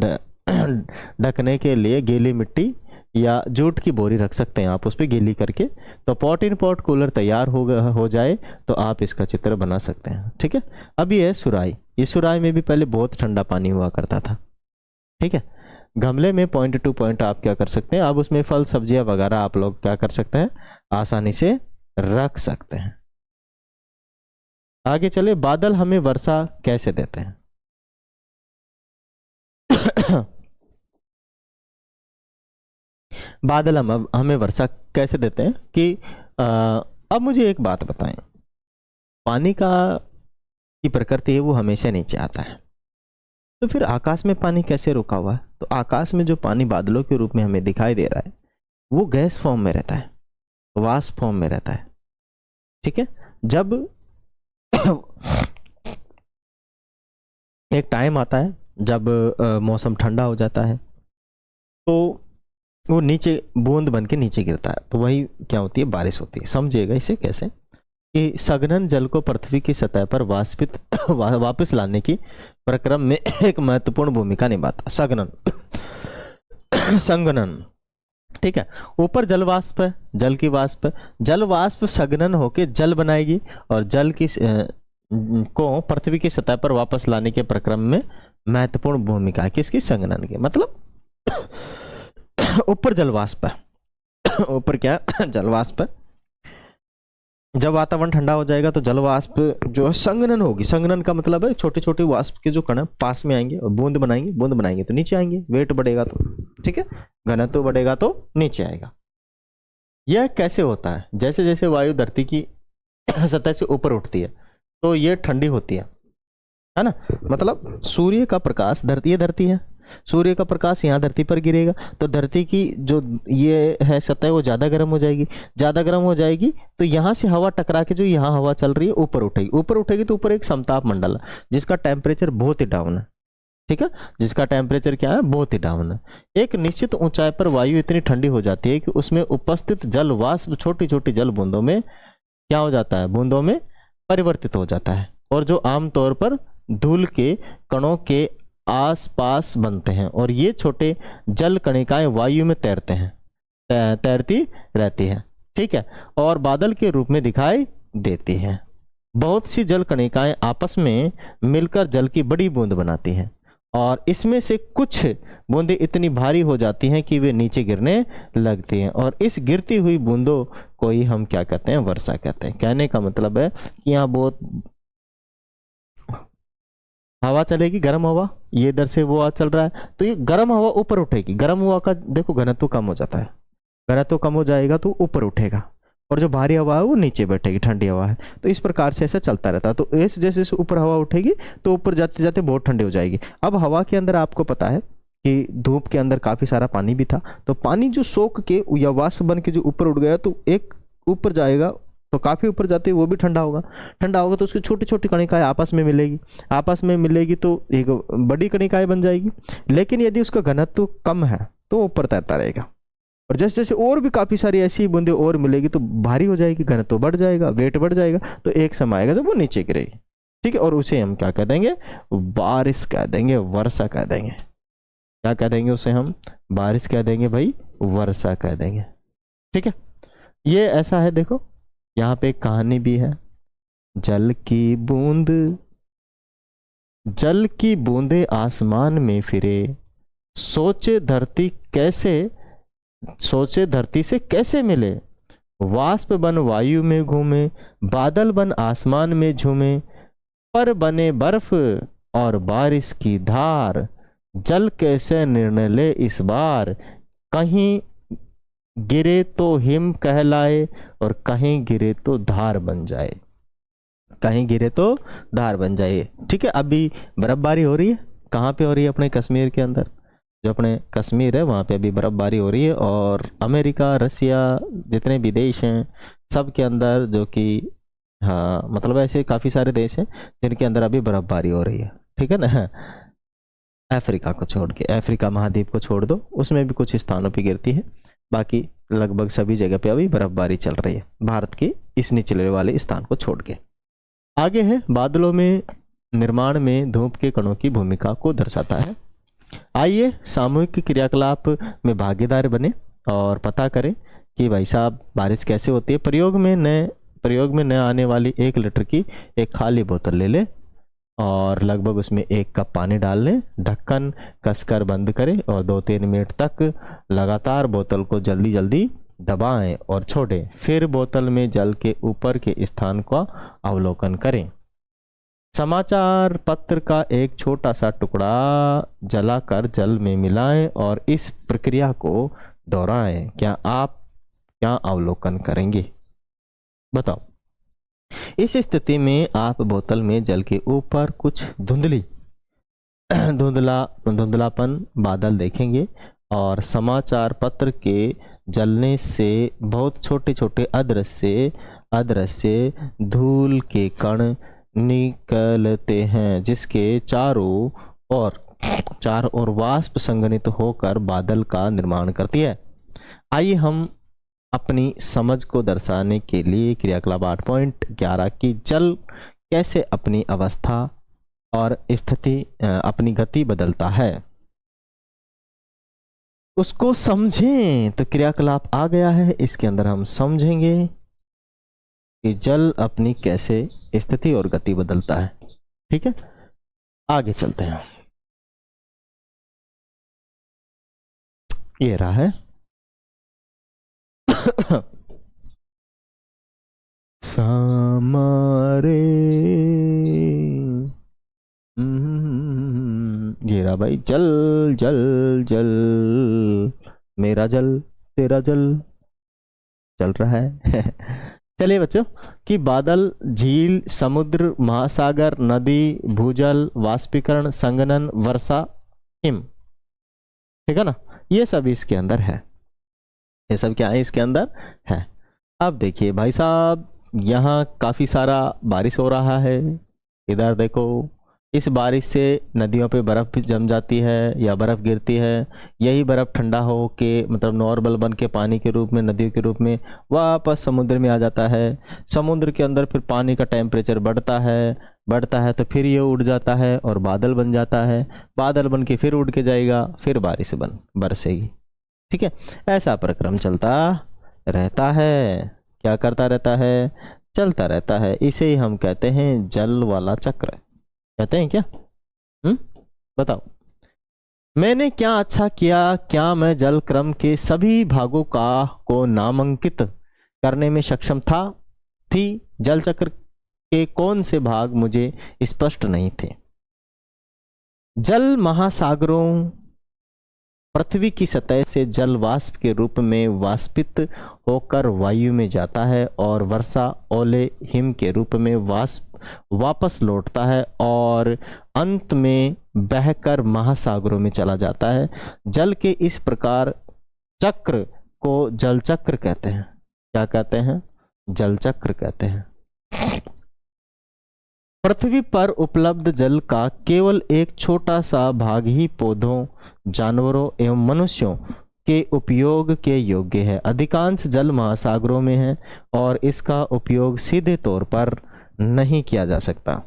ढकने के लिए गीली मिट्टी या जूट की बोरी रख सकते हैं आप उस पर गीली करके। तो पॉट इन पॉट कूलर तैयार हो जाए तो आप इसका चित्र बना सकते हैं। ठीक है, अब ये है सुराही। ये सुराही में भी पहले बहुत ठंडा पानी हुआ करता था। ठीक है, गमले में पॉइंट टू पॉइंट आप क्या कर सकते हैं, अब उसमें फल सब्जियां वगैरह आप लोग क्या कर सकते हैं, आसानी से रख सकते हैं। आगे चले, बादल हमें वर्षा कैसे देते हैं। बादल हमें वर्षा कैसे देते हैं कि अब मुझे एक बात बताएं, पानी का की प्रकृति है वो हमेशा नीचे आता है, तो फिर आकाश में पानी कैसे रुका हुआ है। तो आकाश में जो पानी बादलों के रूप में हमें दिखाई दे रहा है वो गैस फॉर्म में रहता है, वाष्प फॉर्म में रहता है। ठीक है, जब एक टाइम आता है जब मौसम ठंडा हो जाता है तो वो नीचे बूंद बन के नीचे गिरता है, तो वही क्या होती है, बारिश होती है। समझिएगा इसे कैसे कि सघन जल को पृथ्वी की सतह पर वाष्पित वापस लाने की प्रक्रम में एक महत्वपूर्ण भूमिका निभाता सघनन संघनन। ठीक है, ऊपर जल वाष्प है, जल की वाष्प है, जल वाष्प सघनन होके जल बनाएगी और जल की को पृथ्वी की सतह पर वापस लाने के प्रक्रम में महत्वपूर्ण भूमिका है किसकी, संघनन की। मतलब ऊपर जलवाष्प है, ऊपर क्या जलवाष्प है, जब वातावरण ठंडा हो जाएगा तो जलवाष्प जो है संघनन होगी। संघनन का मतलब है छोटे छोटे वाष्प के जो कण पास में आएंगे और बूंद बनाएंगे तो नीचे आएंगे, वेट बढ़ेगा तो, ठीक है, घनत्व बढ़ेगा तो नीचे आएगा। यह कैसे होता है, जैसे जैसे वायु धरती की सतह से ऊपर उठती है तो ये ठंडी होती है ना। मतलब सूर्य का प्रकाश धरती है, सूर्य का प्रकाश यहाँ धरती पर गिरेगा तो धरती की जो ये है सतह वो ज़्यादा गर्म हो जाएगी, ज़्यादा गर्म हो जाएगी तो यहाँ से हवा टकरा के जो यहाँ हवा चल रही है ऊपर उठेगी तो ऊपर एक समताप मंडल है जिसका टेम्परेचर बहुत ही डाउन है। ठीक है, जिसका टेम्परेचर क्या है, बहुत ही डाउन है। एक निश्चित ऊंचाई पर वायु इतनी ठंडी हो जाती है कि उसमें उपस्थित जल वाष्प छोटी छोटी जल बूंदों में क्या हो जाता है, बूंदों में परिवर्तित हो जाता है और जो आमतौर पर धूल के कणों के आसपास बनते हैं और ये छोटे जल कणिकाएं वायु में तैरती रहती हैं। ठीक है, और बादल के रूप में दिखाई देती हैं। बहुत सी जल कणिकाएं आपस में मिलकर जल की बड़ी बूंद बनाती हैं और इसमें से कुछ बूंदें इतनी भारी हो जाती हैं कि वे नीचे गिरने लगती हैं और इस गिरती हुई बूंदों को ही हम क्या कहते हैं, वर्षा कहते हैं। कहने का मतलब है कि यहाँ बहुत हवा चलेगी, गर्म हवा, ये इधर से वो चल रहा है तो ये गर्म हवा ऊपर उठेगी। गर्म हवा का देखो घनत्व कम हो जाता है, घनत्व कम हो जाएगा तो ऊपर उठेगा और जो भारी हवा है वो नीचे बैठेगी, ठंडी हवा है। तो इस प्रकार से ऐसा चलता रहता है। तो जैसे जैसे ऊपर हवा उठेगी तो ऊपर जाते जाते बहुत ठंडी हो जाएगी। अब हवा के अंदर आपको पता है कि धूप के अंदर काफी सारा पानी भी था, तो पानी जो सोख के या वाष्प बन के जो ऊपर उठ गया तो एक ऊपर जाएगा तो काफी ऊपर जाते वो भी ठंडा होगा तो उसकी छोटी छोटी कणिकाएं आपस में मिलेगी तो एक बड़ी कणिकाएं बन जाएगी। लेकिन यदि उसका घनत्व कम है तो ऊपर तैरता रहेगा और जैसे जैसे और भी काफी सारी ऐसी बूंदें और मिलेगी तो भारी हो जाएगी, घनत्व बढ़ जाएगा, वेट बढ़ जाएगा तो एक समय आएगा जब वो नीचे गिरेगी। ठीक है, और उसे हम क्या कह देंगे, बारिश कह देंगे, वर्षा कह देंगे। क्या कह देंगे उसे हम, बारिश कह देंगे भाई, वर्षा कह देंगे। ठीक है, ये ऐसा है। देखो यहाँ पे एक कहानी भी है, जल की बूंदे आसमान में फिरे, सोचे धरती से कैसे मिले, वाष्प बन वायु में घूमे, बादल बन आसमान में झूमे, पर बने बर्फ और बारिश की धार, जल कैसे निर्णय ले इस बार, कहीं गिरे तो हिम कहलाए और कहीं गिरे तो धार बन जाए, कहीं गिरे तो धार बन जाए। ठीक है, अभी बर्फबारी हो रही है, कहाँ पे हो रही है? अपने कश्मीर के अंदर, जो अपने कश्मीर है वहाँ पे अभी बर्फबारी हो रही है। और अमेरिका, रसिया, जितने भी देश हैं सब के अंदर, जो कि हाँ मतलब ऐसे काफ़ी सारे देश हैं जिनके अंदर अभी बर्फबारी हो रही है। ठीक है ना। अफ्रीका को छोड़ के, अफ्रीका महाद्वीप को छोड़ दो, उसमें भी कुछ स्थानों पे गिरती है, बाकी लगभग सभी जगह पे अभी बर्फबारी चल रही है, भारत के इस निचले वाले स्थान को छोड़ के। आगे है, बादलों में निर्माण में धूप के कणों की भूमिका को दर्शाता है। आइए सामूहिक क्रियाकलाप में भागीदार बने और पता करें कि भाई साहब बारिश कैसे होती है। प्रयोग में न आने वाली 1 लीटर की एक खाली बोतल ले लें और लगभग उसमें 1 कप पानी डाल लें, ढक्कन कसकर बंद करें और 2-3 मिनट तक लगातार बोतल को जल्दी जल्दी दबाएं और छोड़ें। फिर बोतल में जल के ऊपर के स्थान का अवलोकन करें। समाचार पत्र का एक छोटा सा टुकड़ा जलाकर जल में मिलाएं और इस प्रक्रिया को दोहराएं। क्या अवलोकन करेंगे? बताओ। इस स्थिति में आप बोतल में जल के ऊपर कुछ धुंधलापन बादल देखेंगे और समाचार पत्र के जलने से बहुत छोटे छोटे अदृश्य धूल के कण निकलते हैं, जिसके चारों ओर वाष्प संघनित होकर बादल का निर्माण करती है। आइए हम अपनी समझ को दर्शाने के लिए क्रियाकलाप 8.11 की जल कैसे अपनी अवस्था और स्थिति अपनी गति बदलता है उसको समझें। तो क्रियाकलाप आ गया है, इसके अंदर हम समझेंगे कि जल अपनी कैसे स्थिति और गति बदलता है। ठीक है, आगे चलते हैं। ये रहा है सामरे, ये रहा भाई, जल जल जल, मेरा जल तेरा जल चल रहा है। चलिए बच्चों, कि बादल, झील, समुद्र, महासागर, नदी, भूजल, वाष्पीकरण, संघनन, वर्षा, हिम, ठीक है ना, ये सब इसके अंदर है। ये सब क्या है? इसके अंदर है। अब देखिए भाई साहब, यहाँ काफी सारा बारिश हो रहा है। इधर देखो, इस बारिश से नदियों पे बर्फ भी जम जाती है या बर्फ गिरती है। यही बर्फ ठंडा हो के मतलब नॉर्मल बन के पानी के रूप में, नदियों के रूप में वापस समुद्र में आ जाता है। समुद्र के अंदर फिर पानी का टेम्परेचर बढ़ता है तो फिर ये उड़ जाता है और बादल बन जाता है। बादल बन के फिर उड़ के जाएगा, फिर बारिश बरसेगी। ठीक है, ऐसा प्रक्रम चलता रहता है। क्या करता रहता है? चलता रहता है। इसे ही हम कहते हैं जल वाला चक्र। कहते हैं क्या? बताओ। मैंने क्या अच्छा किया? क्या मैं जल क्रम के सभी भागों को नामांकित करने में सक्षम थी? जल चक्र के कौन से भाग मुझे स्पष्ट नहीं थे? जल महासागरों, पृथ्वी की सतह से जल वाष्प के रूप में वाष्पित होकर वायु में जाता है और वर्षा, ओले, हिम के रूप में वापस लौटता है और अंत में बहकर महासागरों में चला जाता है। जल के इस प्रकार चक्र को जल चक्र कहते हैं। क्या कहते हैं? जल चक्र कहते हैं। पृथ्वी पर उपलब्ध जल का केवल एक छोटा सा भाग ही पौधों, जानवरों एवं मनुष्यों के उपयोग के योग्य है। अधिकांश जल महासागरों में है और इसका उपयोग सीधे तौर पर नहीं किया जा सकता।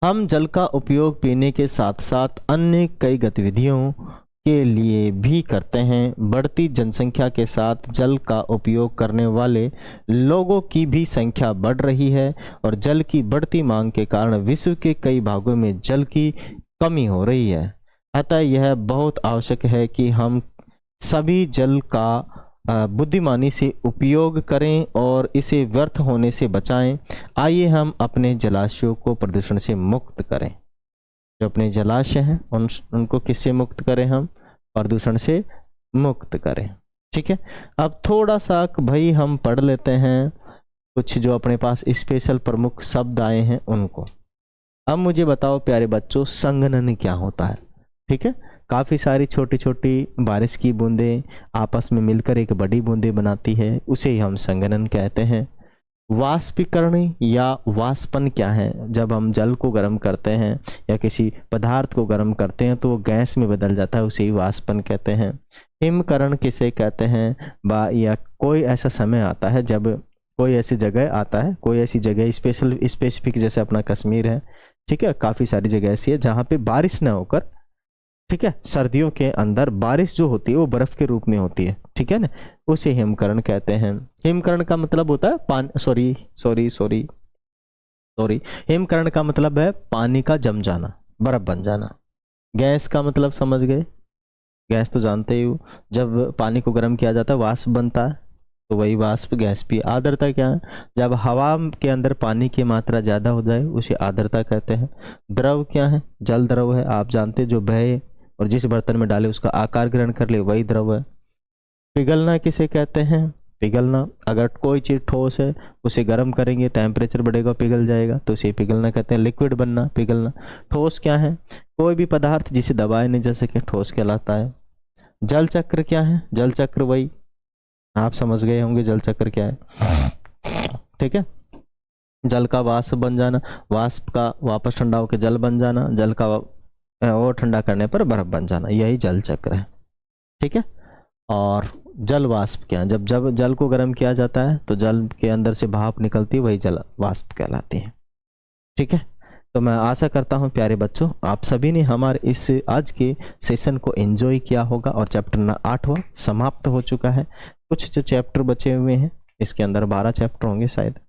हम जल का उपयोग पीने के साथ साथ अन्य कई गतिविधियों के लिए भी करते हैं। बढ़ती जनसंख्या के साथ जल का उपयोग करने वाले लोगों की भी संख्या बढ़ रही है और जल की बढ़ती मांग के कारण विश्व के कई भागों में जल की कमी हो रही है। अतः यह बहुत आवश्यक है कि हम सभी जल का बुद्धिमानी से उपयोग करें और इसे व्यर्थ होने से बचाएं। आइए हम अपने जलाशयों को प्रदूषण से मुक्त करें। जो अपने जलाशय हैं उनको किससे मुक्त करें? हम प्रदूषण से मुक्त करें। ठीक है, अब थोड़ा सा भाई हम पढ़ लेते हैं कुछ जो अपने पास स्पेशल प्रमुख शब्द आए हैं उनको। अब मुझे बताओ प्यारे बच्चों, संघनन क्या होता है? ठीक है, काफ़ी सारी छोटी छोटी बारिश की बूंदें आपस में मिलकर एक बड़ी बूंदें बनाती है, उसे ही हम संघनन कहते हैं। वाष्पीकरण या वाष्पन क्या है? जब हम जल को गर्म करते हैं या किसी पदार्थ को गर्म करते हैं तो वो गैस में बदल जाता है, उसे ही वाष्पन कहते हैं। हिमकरण किसे कहते हैं? या कोई ऐसा समय आता है जब कोई ऐसी जगह आता है, कोई ऐसी जगह स्पेसिफिक, जैसे अपना कश्मीर है, ठीक है, काफ़ी सारी जगह ऐसी है जहाँ पे बारिश ना होकर, ठीक है, सर्दियों के अंदर बारिश जो होती है वो बर्फ के रूप में होती है, ठीक है ना, उसे हिमकरण कहते हैं। हिमकरण का मतलब होता है सॉरी हिमकरण का मतलब है पानी का जम जाना, बर्फ बन जाना। गैस का मतलब समझ गए? गैस तो जानते ही हो, जब पानी को गर्म किया जाता है वाष्प बनता है, तो वही वाष्प गैस भी। आर्द्रता क्या है? जब हवा के अंदर पानी की मात्रा ज़्यादा हो जाए उसे आर्द्रता कहते हैं। द्रव क्या है? जल द्रव है, आप जानते, जो बहे और जिस बर्तन में डाले उसका आकार ग्रहण कर ले वही द्रव है। पिघलना किसे कहते हैं? पिघलना, अगर कोई चीज़ ठोस है उसे गर्म करेंगे, टेम्परेचर बढ़ेगा, पिघल जाएगा, तो उसे पिघलना कहते हैं। लिक्विड बनना, पिघलना। ठोस क्या है? कोई भी पदार्थ जिसे दबाया नहीं जा सके, ठोस कहलाता है। जल चक्र क्या है? जल चक्र वही आप समझ गए होंगे जल चक्र क्या है, ठीक है। जल का वाष्प बन जाना, वाष्प का वापस ठंडा होकर जल बन जाना, जल का और ठंडा करने पर बर्फ बन जाना, यही जल चक्र है, ठीक है। और जल वाष्प क्या है? जब जल को गर्म किया जाता है तो जल के अंदर से भाप निकलती है, वही जल वाष्प कहलाती है, ठीक है। तो मैं आशा करता हूं प्यारे बच्चों आप सभी ने हमारे इस आज के सेशन को एंजॉय किया होगा और चैप्टर 8वां समाप्त हो चुका है। कुछ जो चैप्टर बचे हुए हैं, इसके अंदर 12 चैप्टर होंगे शायद,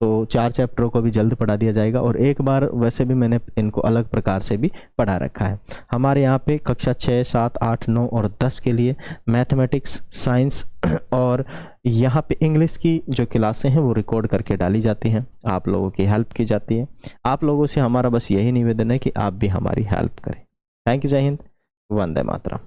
तो 4 चैप्टरों को भी जल्द पढ़ा दिया जाएगा और एक बार वैसे भी मैंने इनको अलग प्रकार से भी पढ़ा रखा है। हमारे यहाँ पे कक्षा 6, 7, 8, 9 और 10 के लिए मैथमेटिक्स, साइंस और यहाँ पे इंग्लिश की जो क्लासें हैं वो रिकॉर्ड करके डाली जाती हैं, आप लोगों की हेल्प की जाती है। आप लोगों से हमारा बस यही निवेदन है कि आप भी हमारी हेल्प करें। थैंक यू, जय हिंद, वंदे मातरम।